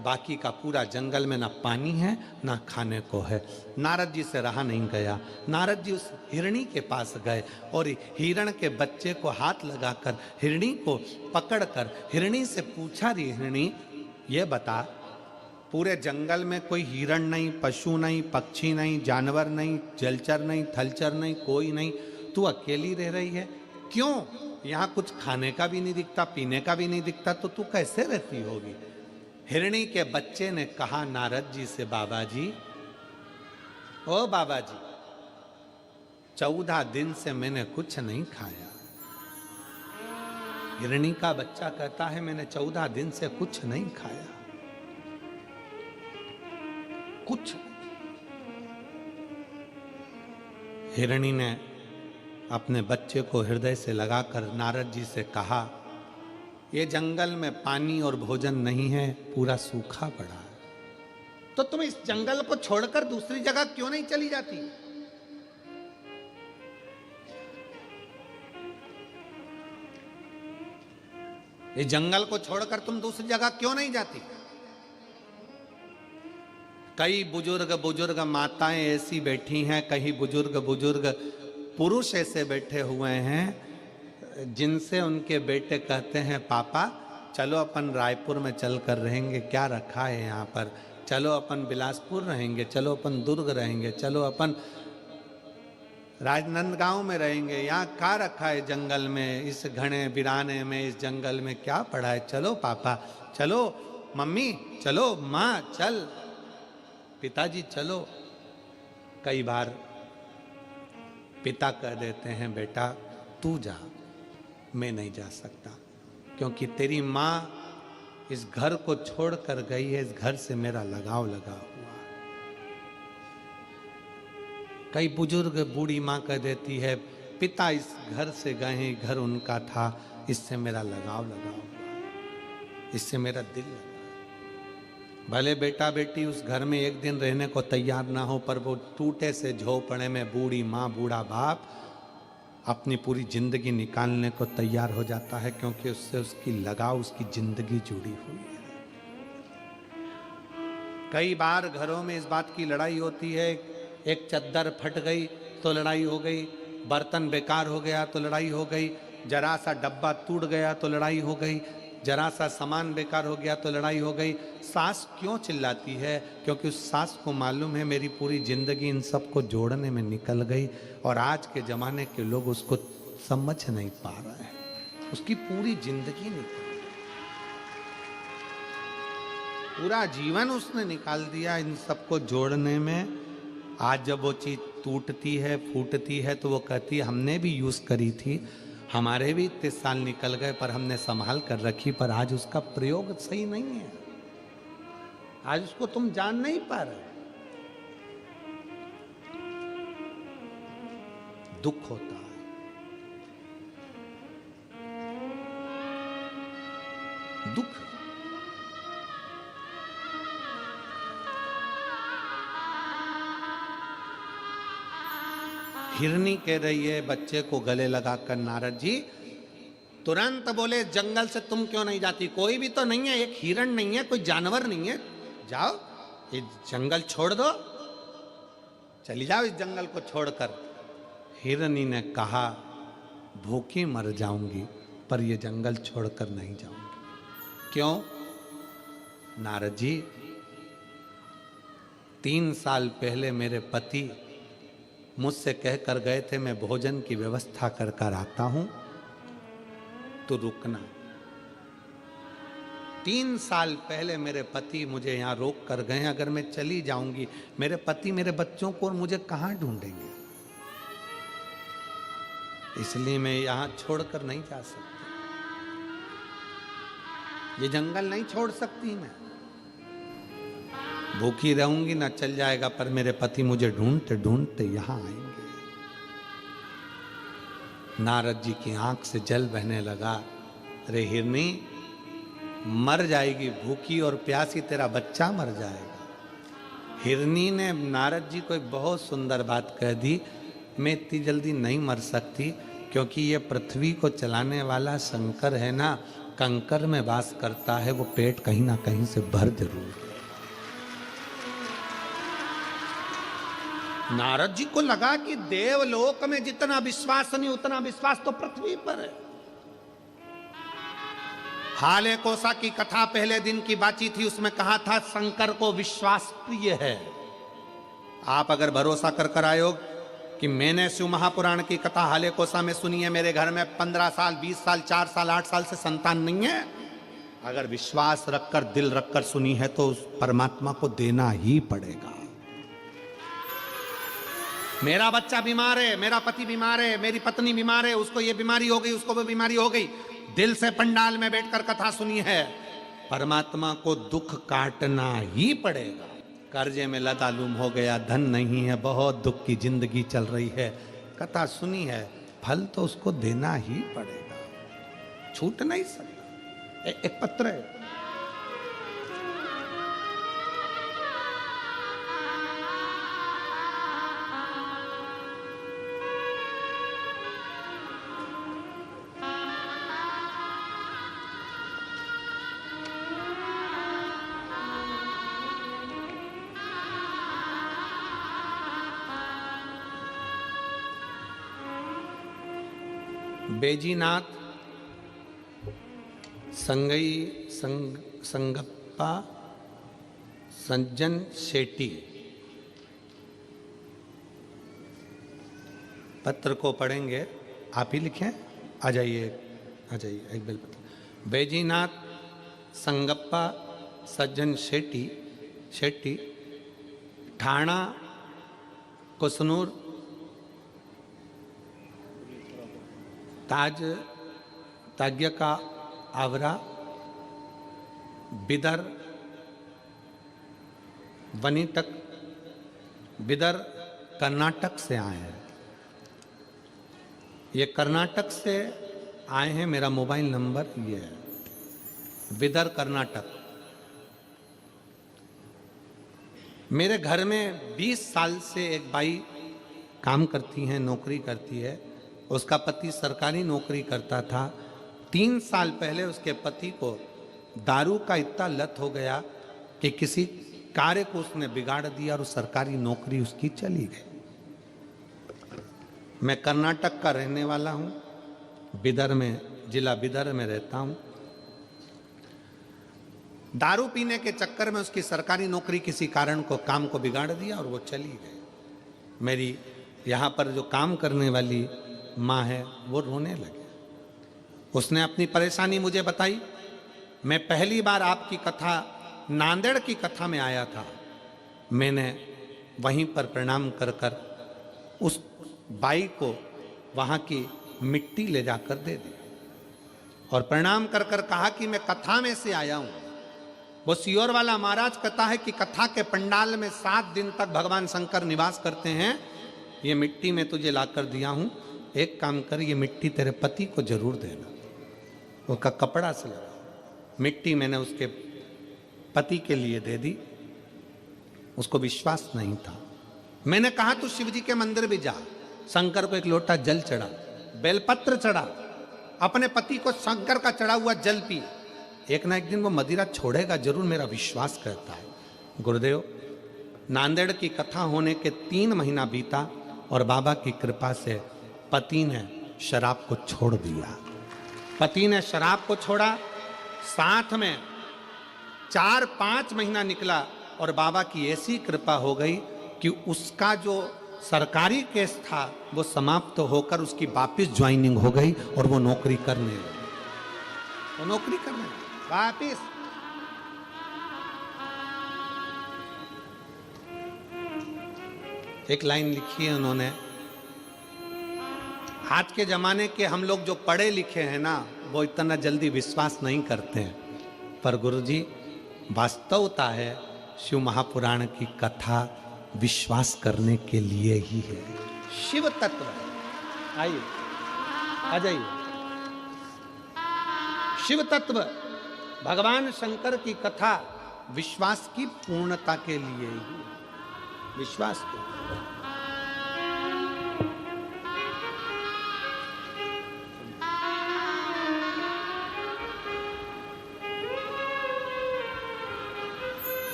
बाकी का पूरा जंगल में ना पानी है ना खाने को है। नारद जी से रहा नहीं गया। नारद जी उस हिरणी के पास गए और हिरण के बच्चे को हाथ लगाकर, हिरणी को पकड़कर हिरणी से पूछा, रे हिरणी ये बता, पूरे जंगल में कोई हिरण नहीं, पशु नहीं, पक्षी नहीं, जानवर नहीं, जलचर नहीं, थलचर नहीं, कोई नहीं, तू अकेली रह रही है, क्यों? यहाँ कुछ खाने का भी नहीं दिखता, पीने का भी नहीं दिखता, तो तू कैसे रहती होगी? हिरणी के बच्चे ने कहा नारद जी से, बाबा जी, ओ बाबा जी, 14 दिन से मैंने कुछ नहीं खाया। हिरणी का बच्चा कहता है, मैंने 14 दिन से कुछ नहीं खाया, कुछ। हिरणी ने अपने बच्चे को हृदय से लगाकर नारद जी से कहा, ये जंगल में पानी और भोजन नहीं है, पूरा सूखा पड़ा है, तो तुम इस जंगल को छोड़कर दूसरी जगह क्यों नहीं चली जाती? इस जंगल को छोड़कर तुम दूसरी जगह क्यों नहीं जाती? कई बुजुर्ग माताएं ऐसी बैठी हैं, कई बुजुर्ग पुरुष ऐसे बैठे हुए हैं जिनसे उनके बेटे कहते हैं, पापा चलो अपन रायपुर में चल कर रहेंगे, क्या रखा है यहाँ पर, चलो अपन बिलासपुर रहेंगे, चलो अपन दुर्ग रहेंगे, चलो अपन राजनांदगांव में रहेंगे, यहाँ क्या रखा है जंगल में, इस घने बिराने में, इस जंगल में क्या पड़ा है, चलो पापा, चलो मम्मी, चलो माँ, चल पिताजी चलो। कई बार पिता कह देते हैं, बेटा तू जा, मैं नहीं जा सकता, क्योंकि तेरी माँ इस घर को छोड़कर गई है, इस घर से मेरा लगाव लगा हुआ है। कई बुजुर्ग बूढ़ी माँ कह देती है, पिता इस घर से गए हैं, घर उनका था, इससे मेरा लगाव लगा हुआ, इससे मेरा दिल लगा। भले बेटा बेटी उस घर में एक दिन रहने को तैयार ना हो, पर वो टूटे से झोपड़े में बूढ़ी माँ बूढ़ा बाप अपनी पूरी जिंदगी निकालने को तैयार हो जाता है, क्योंकि उससे उसकी लगाव, उसकी जिंदगी जुड़ी हुई है। कई बार घरों में इस बात की लड़ाई होती है, एक चद्दर फट गई तो लड़ाई हो गई, बर्तन बेकार हो गया तो लड़ाई हो गई, जरा सा डब्बा टूट गया तो लड़ाई हो गई, जरा सा सामान बेकार हो गया तो लड़ाई हो गई। सास क्यों चिल्लाती है? क्योंकि उस सास को मालूम है मेरी पूरी जिंदगी इन सबको जोड़ने में निकल गई, और आज के जमाने के लोग उसको समझ नहीं पा रहे हैं, उसकी पूरी जिंदगी निकल गई, पूरा जीवन उसने निकाल दिया इन सबको जोड़ने में। आज जब वो चीज टूटती है, फूटती है, तो वो कहती है हमने भी यूज करी थी, हमारे भी इतने साल निकल गए, पर हमने संभाल कर रखी, पर आज उसका प्रयोग सही नहीं है, आज उसको तुम जान नहीं पा रहे। दुख होता है, दुख। हिरनी कह रही है बच्चे को गले लगाकर, नारद जी तुरंत बोले, जंगल से तुम क्यों नहीं जाती? कोई भी तो नहीं है, एक हिरण नहीं है, कोई जानवर नहीं है, जाओ ये जंगल छोड़ दो, चली जाओ इस जंगल को छोड़कर। हिरनी ने कहा, भूखी मर जाऊंगी पर ये जंगल छोड़कर नहीं जाऊंगी। क्यों? नारद जी 3 साल पहले मेरे पति मुझसे कहकर गए थे, मैं भोजन की व्यवस्था कर कर आता हूं, तो रुकना। 3 साल पहले मेरे पति मुझे यहाँ रोक कर गए, अगर मैं चली जाऊंगी मेरे पति मेरे बच्चों को और मुझे कहाँ ढूंढेंगे, इसलिए मैं यहाँ छोड़कर नहीं जा सकती, ये जंगल नहीं छोड़ सकती, मैं भूखी रहूंगी ना चल जाएगा, पर मेरे पति मुझे ढूंढते ढूंढते यहां आएंगे। नारद जी की आंख से जल बहने लगा, अरे हिरनी मर जाएगी भूखी और प्यासी, तेरा बच्चा मर जाएगा। हिरनी ने नारद जी को एक बहुत सुंदर बात कह दी, मैं इतनी जल्दी नहीं मर सकती, क्योंकि ये पृथ्वी को चलाने वाला शंकर है ना, कंकर में वास करता है, वो पेट कहीं ना कहीं से भर जरूर। नारद जी को लगा कि देवलोक में जितना विश्वास नहीं उतना विश्वास तो पृथ्वी पर है। हाले कोसा की कथा पहले दिन की बाची थी, उसमें कहा था शंकर को विश्वास प्रिय है। आप अगर भरोसा कर कर आए हो कि मैंने शिव महापुराण की कथा हाले कोसा में सुनी है, मेरे घर में 15 साल 20 साल 4 साल 8 साल से संतान नहीं है, अगर विश्वास रखकर दिल रखकर सुनी है तो उस परमात्मा को देना ही पड़ेगा। मेरा बच्चा बीमार है, मेरा पति बीमार है, मेरी पत्नी बीमार है, उसको ये बीमारी हो गई, उसको वो बीमारी हो गई, दिल से पंडाल में बैठकर कथा सुनी है, परमात्मा को दुख काटना ही पड़ेगा। कर्जे में लतालूम हो गया, धन नहीं है, बहुत दुख की जिंदगी चल रही है, कथा सुनी है, फल तो उसको देना ही पड़ेगा, छूट नहीं सकता। एक पत्र है, बेजीनाथ संगप्पा सज्जन शेट्टी। पत्र को पढ़ेंगे, आप ही लिखें। आ जाइए एक बिल पत्र। बेजीनाथ संगप्पा सज्जन शेट्टी ठाणा कुसनूर ताग्य का आवरा बिदर वनीटक बिदर कर्नाटक से आए हैं। ये कर्नाटक से आए हैं, मेरा मोबाइल नंबर ये है, बिदर कर्नाटक। मेरे घर में 20 साल से एक बाई काम करती हैं, नौकरी करती है। उसका पति सरकारी नौकरी करता था। 3 साल पहले उसके पति को दारू का इतना लत हो गया कि किसी कार्य को उसने बिगाड़ दिया और उस सरकारी नौकरी उसकी चली गई। मैं कर्नाटक का रहने वाला हूं, बिदर में, जिला बिदर में रहता हूं। दारू पीने के चक्कर में उसकी सरकारी नौकरी किसी कारण को काम को बिगाड़ दिया और वो चली गई। मेरी यहां पर जो काम करने वाली माँ है वो रोने लगे। उसने अपनी परेशानी मुझे बताई। मैं पहली बार आपकी कथा, नांदेड़ की कथा में आया था। मैंने वहीं पर प्रणाम कर कर उस बाई को वहाँ की मिट्टी ले जाकर दे दी और प्रणाम कर कर कहा कि मैं कथा में से आया हूँ। वो सियोर वाला महाराज कहता है कि कथा के पंडाल में 7 दिन तक भगवान शंकर निवास करते हैं। ये मिट्टी मैं तुझे लाकर दिया हूँ, एक काम कर, ये मिट्टी तेरे पति को जरूर देना। उसका कपड़ा से लगा मिट्टी मैंने उसके पति के लिए दे दी। उसको विश्वास नहीं था। मैंने कहा तू शिव जी के मंदिर भी जा, शंकर को एक लोटा जल चढ़ा, बेलपत्र चढ़ा, अपने पति को शंकर का चढ़ा हुआ जल पी, एक ना एक दिन वो मदिरा छोड़ेगा जरूर, मेरा विश्वास करता है। गुरुदेव, नांदेड़ की कथा होने के 3 महीना बीता और बाबा की कृपा से पति ने शराब को छोड़ दिया। पति ने शराब को छोड़ा, साथ में 4-5 महीना निकला और बाबा की ऐसी कृपा हो गई कि उसका जो सरकारी केस था वो समाप्त होकर उसकी वापिस ज्वाइनिंग हो गई और वो नौकरी करने लगी। वो नौकरी करने वापिस। एक लाइन लिखी है उन्होंने, आज के जमाने के हम लोग जो पढ़े लिखे हैं ना, वो इतना जल्दी विश्वास नहीं करते हैं, पर गुरुजी वास्तवता है शिव महापुराण की कथा विश्वास करने के लिए ही है। शिव तत्व है। आइए, आ जाइए। शिव तत्व, भगवान शंकर की कथा विश्वास की पूर्णता के लिए ही, विश्वास के।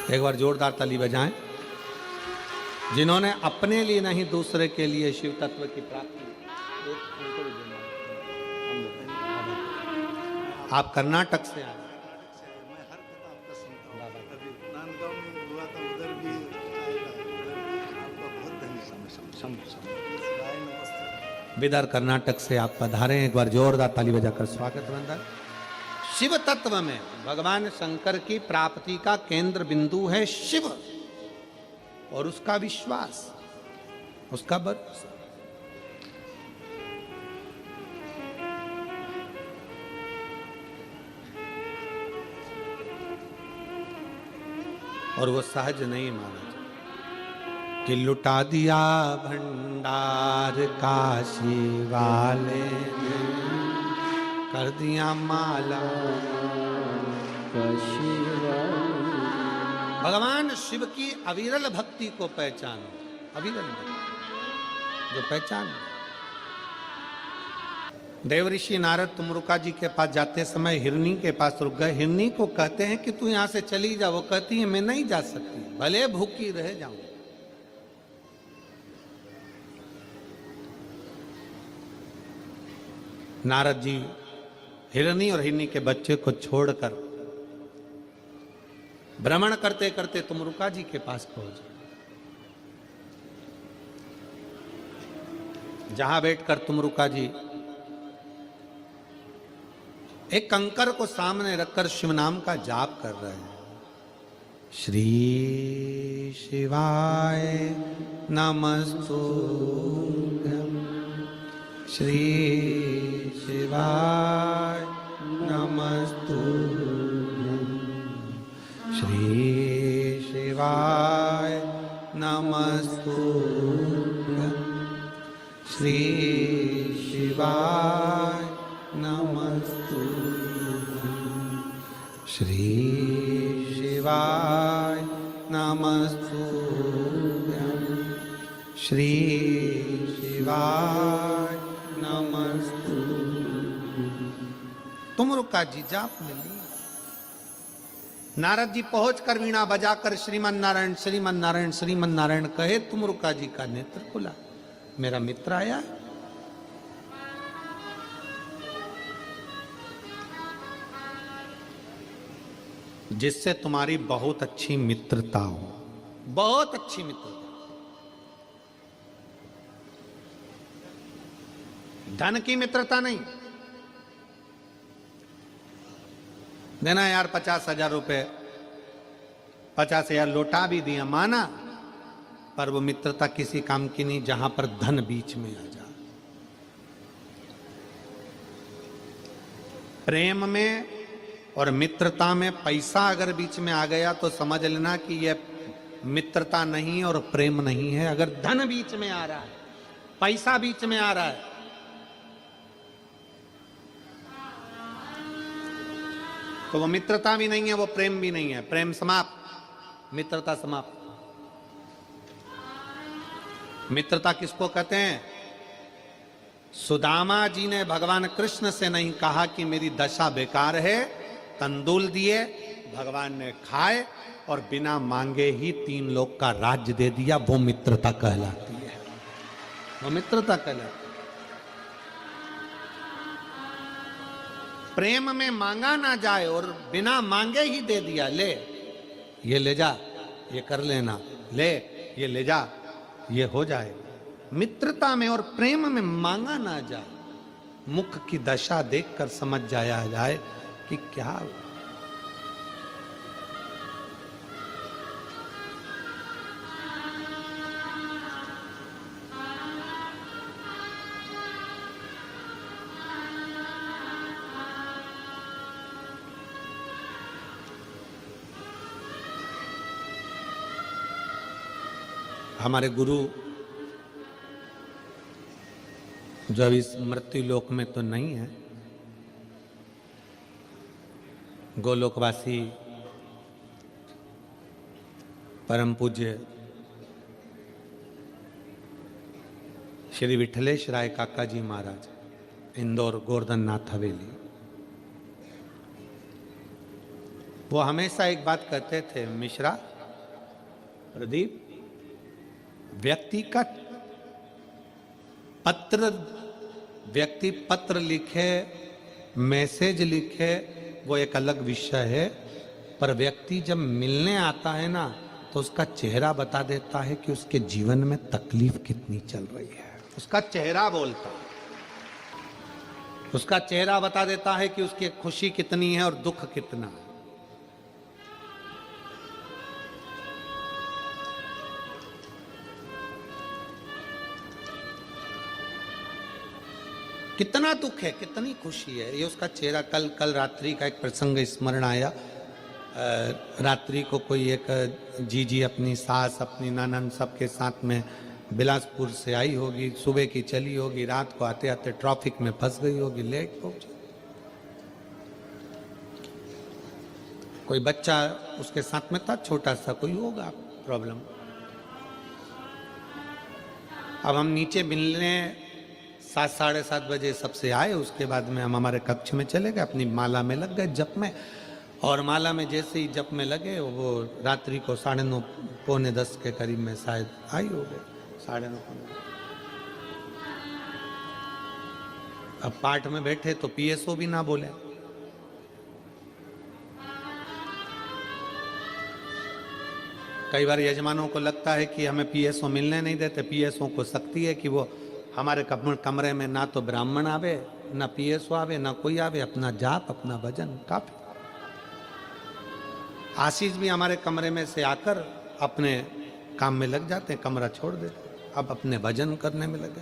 एक बार जोरदार ताली बजाएं जिन्होंने अपने लिए नहीं दूसरे के लिए शिव तत्व की प्राप्ति। आप कर्नाटक से आए। मैं हर कथा आपका सुनता हूँ। कभी नांदगांव में हुआ था, उधर भी आपका बहुत धन्यवाद। बिदर कर्नाटक से आप पधारे। एक बार जोरदार ताली बजाकर स्वागत। बंदर शिव तत्व में भगवान शंकर की प्राप्ति का केंद्र बिंदु है शिव, और उसका विश्वास, उसका भरोसा। और वो सहज नहीं माना जाता कि लुटा दिया भंडार काशी वाले ने, कर दिया माला काशी वाले। भगवान शिव की अविरल भक्ति को पहचानो, अविरल भक्ति जो पहचान। देवऋषि नारद तुमरुका जी के पास जाते समय हिरनी के पास रुक गए। हिरनी को कहते हैं कि तू यहां से चली जा। वो कहती है मैं नहीं जा सकती, भले भूखी रह जाऊं। नारद जी हिरनी और हिरनी के बच्चे को छोड़कर भ्रमण करते करते तुमरुका जी के पास पहुंचे, जहां बैठकर तुमरुका जी एक कंकर को सामने रखकर शिव नाम का जाप कर रहे हैं। श्री शिवाय नमस्तुभ्यं, श्री शिवाय नमस्तुभ्यं, श्री शिवाय नमस्तुभ्यं, श्री शिवाय नमस्तुभ्यं, श्री शिवाय नमस्तुभ्यं, श्री शिवाय नमस्तुभ्यं। तुमरुका जी जाप में ली। नारद जी पहुंचकर वीणा बजाकर श्रीमन नारायण श्रीमन नारायण श्रीमन नारायण कहे। तुमरुका जी का नेत्र खुला, मेरा मित्र आया। जिससे तुम्हारी बहुत अच्छी मित्रता हो, बहुत अच्छी मित्रता। धन की मित्रता नहीं। देना यार 50,000 रुपए, 50,000 लौटा भी दिया, माना, पर वो मित्रता किसी काम की नहीं जहां पर धन बीच में आ जाए। प्रेम में और मित्रता में पैसा अगर बीच में आ गया तो समझ लेना कि यह मित्रता नहीं और प्रेम नहीं है। अगर धन बीच में आ रहा है, पैसा बीच में आ रहा है, तो वो मित्रता भी नहीं है, वो प्रेम भी नहीं है। प्रेम समाप्त, मित्रता समाप्त। मित्रता किसको कहते हैं? सुदामा जी ने भगवान कृष्ण से नहीं कहा कि मेरी दशा बेकार है, तंदूल दिए, भगवान ने खाए और बिना मांगे ही 3 लोक का राज्य दे दिया। वो मित्रता कहलाती है, वो मित्रता कहलाती है। प्रेम में मांगा ना जाए और बिना मांगे ही दे दिया, ले ये ले जा, ये कर लेना, ले ये ले जा, ये हो जाए। मित्रता में और प्रेम में मांगा ना जाए, मुख की दशा देखकर समझ जाया जाए कि क्या हुआ। हमारे गुरु जो अभी इस मृत्यु लोक में तो नहीं है, गोलोकवासी परम पूज्य श्री विठलेश राय काका जी महाराज, इंदौर गोवर्धन नाथ हवेली, वो हमेशा एक बात कहते थे, मिश्रा प्रदीप, व्यक्तिगत पत्र, व्यक्ति पत्र लिखे, मैसेज लिखे, वो एक अलग विषय है, पर व्यक्ति जब मिलने आता है ना तो उसका चेहरा बता देता है कि उसके जीवन में तकलीफ कितनी चल रही है। उसका चेहरा बोलता है। उसका चेहरा बता देता है कि उसकी खुशी कितनी है और दुख कितना है। कितना दुख है, कितनी खुशी है, ये उसका चेहरा। कल रात्रि का एक प्रसंग स्मरण आया। रात्रि को कोई एक जीजी अपनी सास, अपनी ननद सबके साथ में बिलासपुर से आई होगी, सुबह की चली होगी, रात को आते आते ट्रैफिक में फंस गई होगी, लेट पहुंची। कोई बच्चा उसके साथ में था, छोटा सा, कोई होगा प्रॉब्लम। अब हम नीचे मिलने 7 साढ़े 7 बजे सबसे आए। उसके बाद में हम हमारे कक्ष में चले गए, अपनी माला में लग गए, जप में। और माला में जैसे ही जप में लगे, वो रात्रि को 9:30 पौने 10 के करीब में शायद आई हो गए, 9:30 पौने। अब पाठ में बैठे तो पीएसओ भी ना बोले। कई बार यजमानों को लगता है कि हमें पीएसओ मिलने नहीं देते। पीएसओ को शक्ति है कि वो हमारे कमरे में ना तो ब्राह्मण आवे, ना पीएसओ आवे, ना कोई आवे, अपना जाप, अपना भजन काफी। आशीष भी हमारे कमरे में से आकर अपने काम में लग जाते हैं, कमरा छोड़ देते, अब अपने भजन करने में लगे।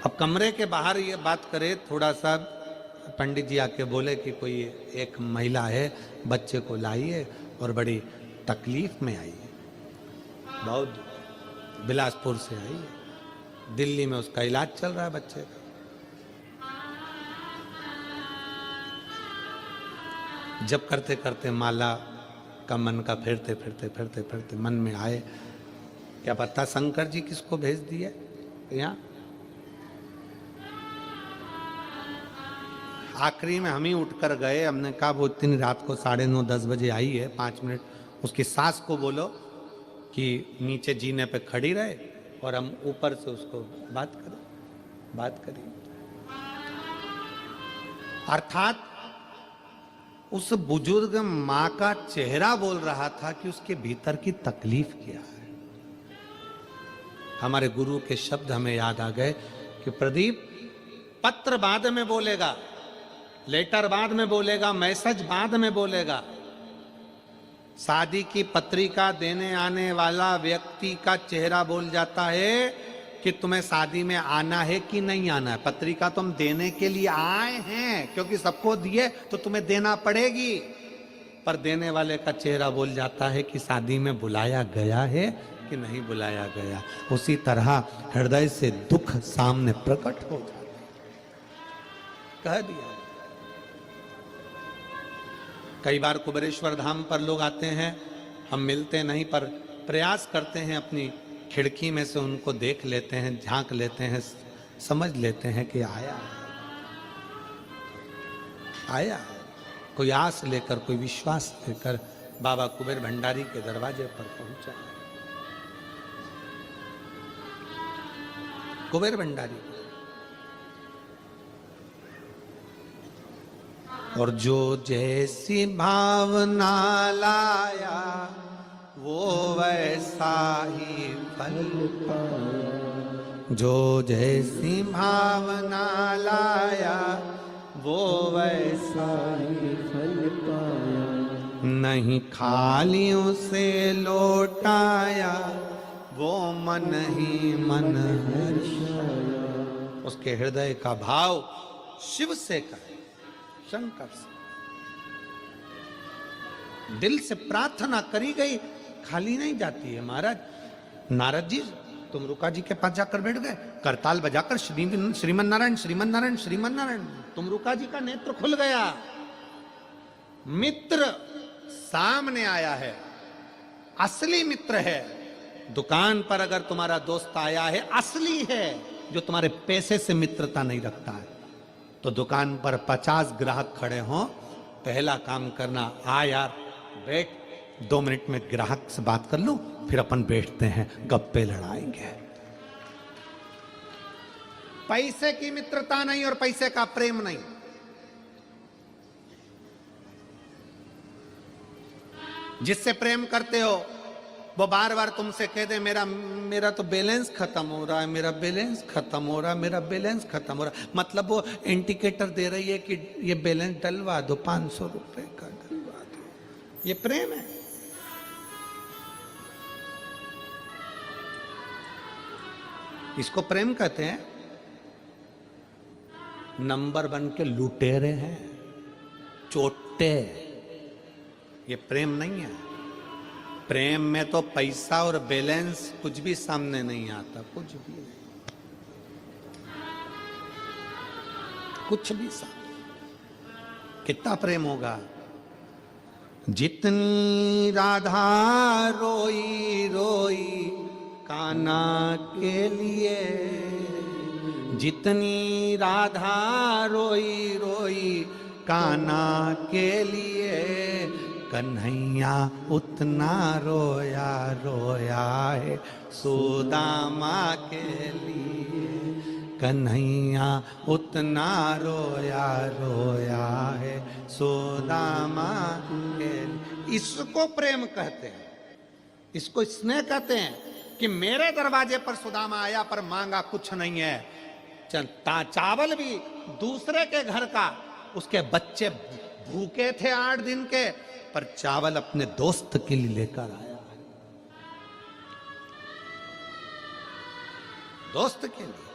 अब कमरे के बाहर ये बात करे, थोड़ा सा पंडित जी आके बोले कि कोई एक महिला है, बच्चे को लाई है और बड़ी तकलीफ में आई है, बहुत बिलासपुर से आई है, दिल्ली में उसका इलाज चल रहा है बच्चे का। जब करते करते माला का मन का फिरते फिरते फिरते फिरते मन में आए, क्या पता शंकर जी किसको भेज दिए यहाँ। आखिरी में हम ही उठकर गए। हमने कहा वो इतनी रात को 9:30 10 बजे आई है, 5 मिनट उसकी सास को बोलो कि नीचे जीने पे खड़ी रहे और हम ऊपर से उसको बात करें। अर्थात उस बुजुर्ग माँ का चेहरा बोल रहा था कि उसके भीतर की तकलीफ क्या है। हमारे गुरु के शब्द हमें याद आ गए कि प्रदीप, पत्र बाद में बोलेगा, लेटर बाद में बोलेगा, मैसेज बाद में बोलेगा। शादी की पत्रिका देने आने वाला व्यक्ति का चेहरा बोल जाता है कि तुम्हें शादी में आना है कि नहीं आना है। पत्रिका तुम देने के लिए आए हैं, क्योंकि सबको दिए तो तुम्हें देना पड़ेगी, पर देने वाले का चेहरा बोल जाता है कि शादी में बुलाया गया है कि नहीं बुलाया गया। उसी तरह हृदय से दुख सामने प्रकट हो जाता है। कह दिया। कई बार कुबेरेश्वर धाम पर लोग आते हैं, हम मिलते नहीं, पर प्रयास करते हैं, अपनी खिड़की में से उनको देख लेते हैं, झांक लेते हैं, समझ लेते हैं कि आया कोई आस लेकर, कोई विश्वास लेकर बाबा कुबेर भंडारी के दरवाजे पर पहुंचा। कुबेर भंडारी। और जो जैसी भावना लाया वो वैसा ही फल पाया। जो जैसी भावना लाया वो वैसा ही फल पाया। नहीं खालियों से लौटाया वो मन ही मन हर्षाया। उसके हृदय का भाव शिव से का, शंकर से, दिल से प्रार्थना करी गई, खाली नहीं जाती है। महाराज नारद जी तुम रुका जी के पास जाकर बैठ गए, करताल बजाकर श्रीमन नारायण श्रीमन नारायण श्रीमन नारायण, तुम रुका जी का नेत्र खुल गया। मित्र सामने आया है, असली मित्र है। दुकान पर अगर तुम्हारा दोस्त आया है, असली है, जो तुम्हारे पैसे से मित्रता नहीं रखता है। तो दुकान पर 50 ग्राहक खड़े हों, पहला काम करना, आ यार बैठ, 2 मिनट में ग्राहक से बात कर लूं, फिर अपन बैठते हैं, गप्पे लड़ाएंगे। पैसे की मित्रता नहीं और पैसे का प्रेम नहीं। जिससे प्रेम करते हो वो बार बार तुमसे कह दे मेरा मेरा तो बैलेंस खत्म हो रहा है, मेरा बैलेंस खत्म हो रहा है, मेरा बैलेंस खत्म हो रहा है, मतलब वो इंडिकेटर दे रही है कि ये बैलेंस डलवा दो, 500 रुपए का डलवा दो। ये प्रेम है? इसको प्रेम कहते हैं? नंबर बन के लुटेरे हैं, चोटे। ये प्रेम नहीं है। प्रेम में तो पैसा और बैलेंस कुछ भी सामने नहीं आता, कुछ भी नहीं, कुछ भी सामने। कितना प्रेम होगा? जितनी राधा रोई रोई कान्हा के लिए, जितनी राधा रोई रोई कान्हा के लिए, कन्हैया उतना रोया रोया है सुदामा के लिए, कन्हैया उतना रोया रोया है सुदामा के लिए। इसको प्रेम कहते हैं, इसको स्नेह कहते हैं कि मेरे दरवाजे पर सुदामा आया पर मांगा कुछ नहीं है, चावल भी दूसरे के घर का, उसके बच्चे भूखे थे 8 दिन के, पर चावल अपने दोस्त के लिए लेकर आया है, दोस्त के लिए।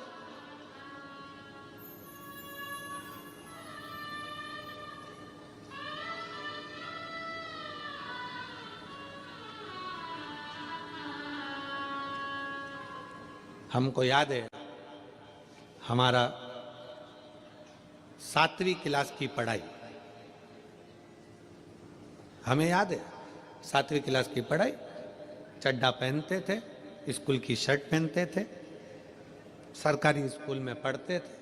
हमको याद है हमारा 7वीं क्लास की पढ़ाई, हमें याद है 7वीं क्लास की पढ़ाई। चड्डा पहनते थे, स्कूल की शर्ट पहनते थे, सरकारी स्कूल में पढ़ते थे।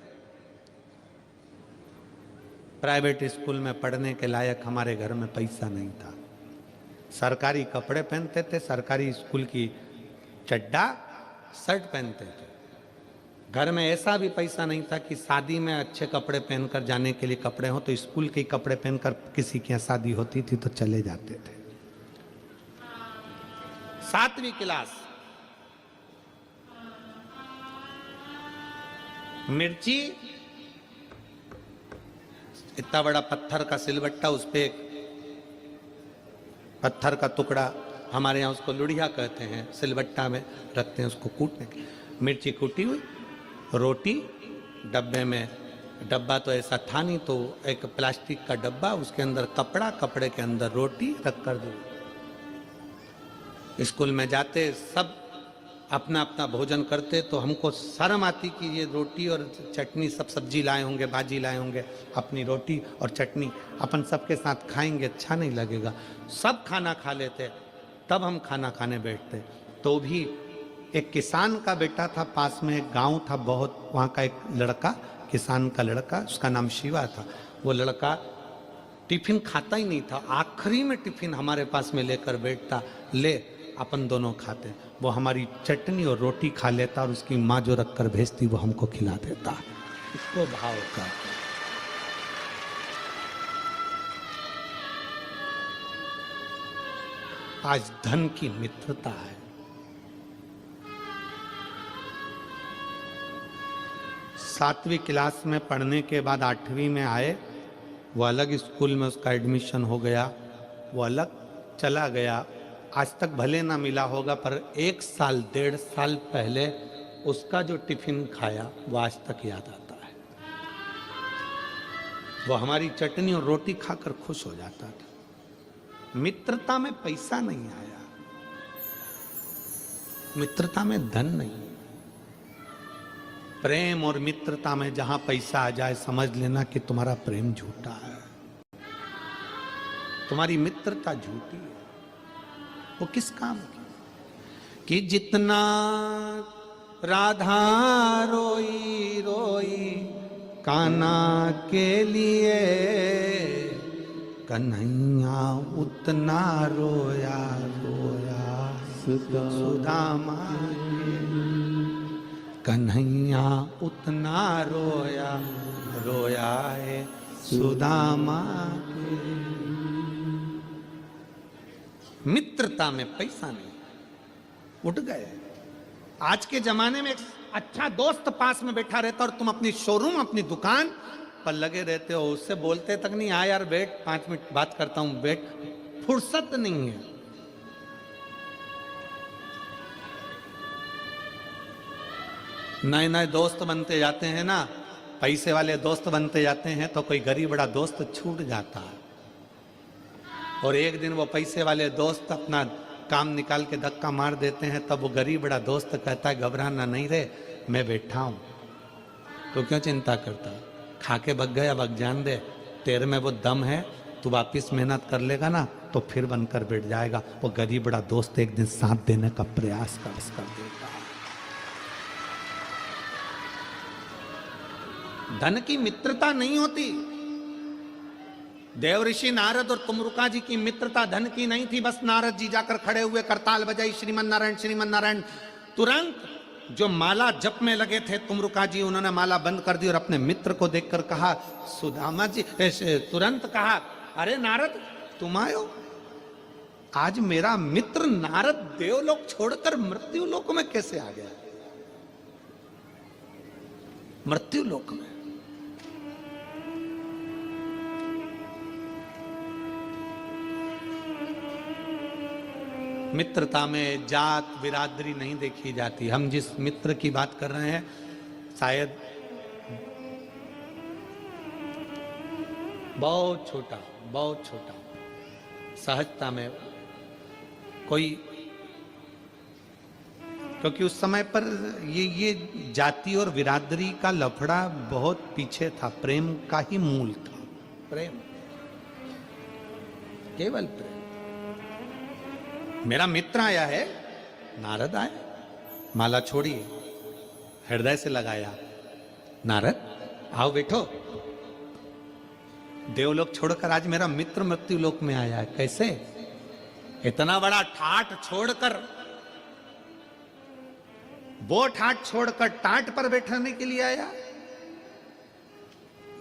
प्राइवेट स्कूल में पढ़ने के लायक हमारे घर में पैसा नहीं था। सरकारी कपड़े पहनते थे, सरकारी स्कूल की चड्डा शर्ट पहनते थे। घर में ऐसा भी पैसा नहीं था कि शादी में अच्छे कपड़े पहनकर जाने के लिए कपड़े हो, तो स्कूल के कपड़े पहनकर किसी की शादी होती थी तो चले जाते थे। 7वीं क्लास, मिर्ची, इतना बड़ा पत्थर का सिलबट्टा, उस पे पत्थर का टुकड़ा, हमारे यहाँ उसको लुढ़िया कहते हैं, सिलबट्टा में रखते हैं उसको कूटने के। मिर्ची कूटी हुई, रोटी डब्बे में, डब्बा तो ऐसा था नहीं, तो एक प्लास्टिक का डब्बा, उसके अंदर कपड़ा, कपड़े के अंदर रोटी रख कर दो। स्कूल में जाते सब अपना अपना भोजन करते, तो हमको शर्म आती कि ये रोटी और चटनी, सब सब्जी लाए होंगे, भाजी लाए होंगे, अपनी रोटी और चटनी अपन सबके साथ खाएंगे, अच्छा नहीं लगेगा। सब खाना खा लेते, तब हम खाना खाने बैठते। तो भी एक किसान का बेटा था, पास में एक गांव था बहुत, वहाँ का एक लड़का, किसान का लड़का, उसका नाम शिवा था। वो लड़का टिफिन खाता ही नहीं था, आखिरी में टिफिन हमारे पास में लेकर बैठता, ले अपन दोनों खाते। वो हमारी चटनी और रोटी खा लेता और उसकी माँ जो रख कर भेजती वो हमको खिला देता। इसको भाव का। आज धन की मित्रता है। सातवीं क्लास में पढ़ने के बाद 8वीं में आए, वो अलग स्कूल में उसका एडमिशन हो गया, वो अलग चला गया। आज तक भले ना मिला होगा, पर 1 साल 1.5 साल पहले उसका जो टिफिन खाया वो आज तक याद आता है। वो हमारी चटनी और रोटी खाकर खुश हो जाता था। मित्रता में पैसा नहीं आया, मित्रता में धन नहीं। प्रेम और मित्रता में जहां पैसा आ जाए, समझ लेना कि तुम्हारा प्रेम झूठा है, तुम्हारी मित्रता झूठी है। वो किस काम की? कि जितना राधा रोई रोई कान्हा के लिए, कन्हैया उतना रोया रोया सुदामा के। कन्हैया उतना रोया रोया है सुदामा के। मित्रता में पैसा नहीं, उठ गए। आज के जमाने में एक अच्छा दोस्त पास में बैठा रहता और तुम अपनी शोरूम अपनी दुकान पर लगे रहते हो, उससे बोलते तक नहीं, आ यार बैठ 5 मिनट बात करता हूं, बैठ। फुर्सत नहीं है। नए नए दोस्त बनते जाते हैं ना, पैसे वाले दोस्त बनते जाते हैं तो कोई गरीब बड़ा दोस्त छूट जाता है, और एक दिन वो पैसे वाले दोस्त अपना काम निकाल के धक्का मार देते हैं, तब वो गरीब बड़ा दोस्त कहता है घबराना नहीं रे, मैं बैठा हूं, तो क्यों चिंता करता, खा के भग गया भग जान दे, तेरे में वो दम है, तू वापिस मेहनत कर लेगा ना तो फिर बनकर बैठ जाएगा। वो गरीब बड़ा दोस्त एक दिन साथ देने का प्रयास कर देगा। धन की मित्रता नहीं होती। देव ऋषि नारद और तुमरुका जी की मित्रता धन की नहीं थी। बस नारद जी जाकर खड़े हुए, करताल बजाई, श्रीमन नारायण श्रीमन नारायण। तुरंत जो माला जप में लगे थे तुमरुका जी, उन्होंने माला बंद कर दी और अपने मित्र को देखकर कहा, सुदामा जी, तुरंत कहा, अरे नारद तुम आयो। आज मेरा मित्र नारद देवलोक छोड़कर मृत्यु लोक में कैसे आ गया? मृत्यु लोक में मित्रता में जात बिरादरी नहीं देखी जाती। हम जिस मित्र की बात कर रहे हैं, शायद बहुत छोटा सहजता में कोई, क्योंकि उस समय पर ये जाति और बिरादरी का लफड़ा बहुत पीछे था, प्रेम का ही मूल था, प्रेम, केवल प्रेम। मेरा मित्र आया है, नारद आए, माला छोड़ी, हृदय से लगाया, नारद आओ बैठो। देवलोक छोड़कर आज मेरा मित्र मृत्यु लोक में आया है, कैसे? इतना बड़ा ठाट छोड़कर, वो ठाट छोड़कर टाट पर बैठने के लिए आया।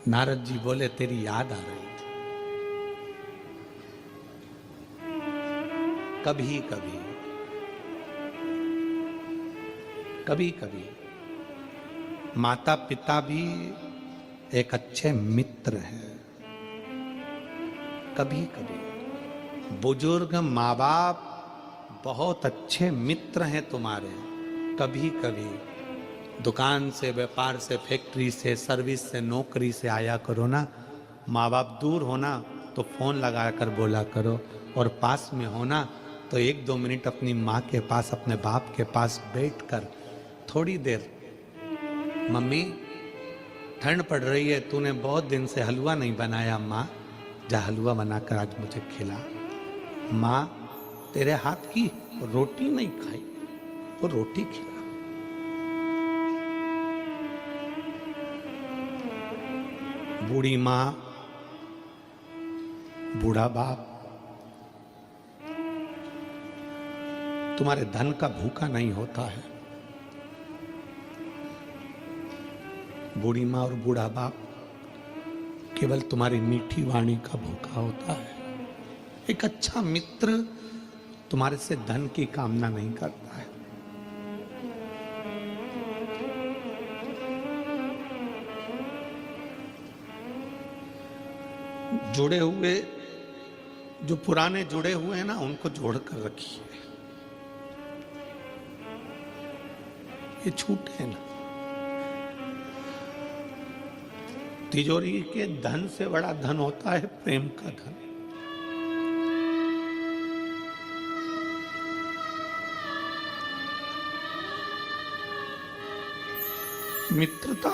नारद जी बोले, तेरी याद आ रही थी। कभी कभी माता पिता भी एक अच्छे मित्र हैं। कभी कभी बुजुर्ग माँ बाप बहुत अच्छे मित्र हैं तुम्हारे। कभी कभी दुकान से, व्यापार से, फैक्ट्री से, सर्विस से, नौकरी से आया करो ना, माँ बाप दूर होना तो फोन लगा कर बोला करो, और पास में होना तो 1-2 मिनट अपनी माँ के पास, अपने बाप के पास बैठकर थोड़ी देर, मम्मी ठंड पड़ रही है, तूने बहुत दिन से हलवा नहीं बनाया, माँ जा हलवा बनाकर आज मुझे खिला। माँ तेरे हाथ की रोटी नहीं खाई, वो रोटी खिला। बूढ़ी माँ, बूढ़ा बाप तुम्हारे धन का भूखा नहीं होता है। बूढ़ी माँ और बूढ़ा बाप केवल तुम्हारी मीठी वाणी का भूखा होता है। एक अच्छा मित्र तुम्हारे से धन की कामना नहीं करता है। जुड़े हुए, जो पुराने जुड़े हुए हैं ना, उनको जोड़कर रखिए, ये छूटे ना। तिजोरी के धन से बड़ा धन होता है प्रेम का धन। मित्रता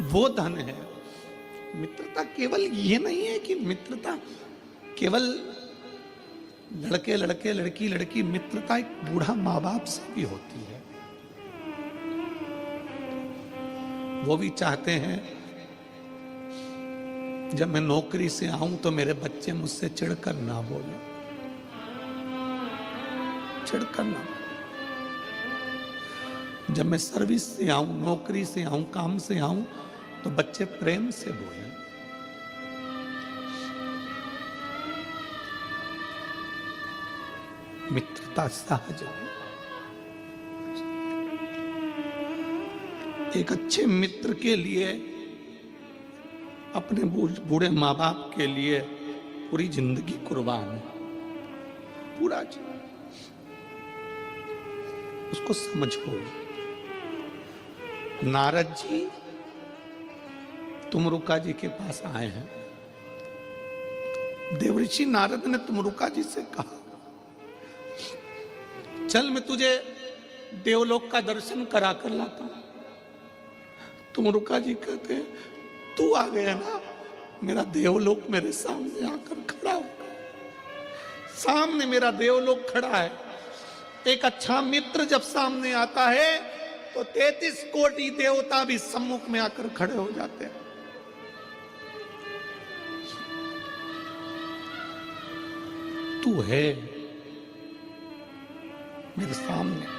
वो धन है। मित्रता केवल ये नहीं है कि मित्रता केवल लड़के लड़के, लड़की लड़की, मित्रता एक बूढ़ा माँ बाप से भी होती है। वो भी चाहते हैं जब मैं नौकरी से आऊं तो मेरे बच्चे मुझसे चिढ़कर ना बोले, चिढ़कर ना। जब मैं सर्विस से आऊं, नौकरी से आऊं, काम से आऊं, तो बच्चे प्रेम से बोले। मित्रता सहज है, एक अच्छे मित्र के लिए, अपने बूढ़े माँ बाप के लिए पूरी जिंदगी कुर्बान है, पूरा जीवन। उसको समझो। नारद जी तुमरुका जी के पास आए हैं। देवऋषि नारद ने तुमरुका जी से कहा, चल मैं तुझे देवलोक का दर्शन करा कर लाता हूं। तुमरुका जी कहते हैं, तू आ गया ना, मेरा देवलोक मेरे सामने आकर खड़ा हो। सामने मेरा देवलोक खड़ा है। एक अच्छा मित्र जब सामने आता है तो 33 कोटि देवता भी सम्मुख में आकर खड़े हो जाते हैं। तू है मेरे सामने।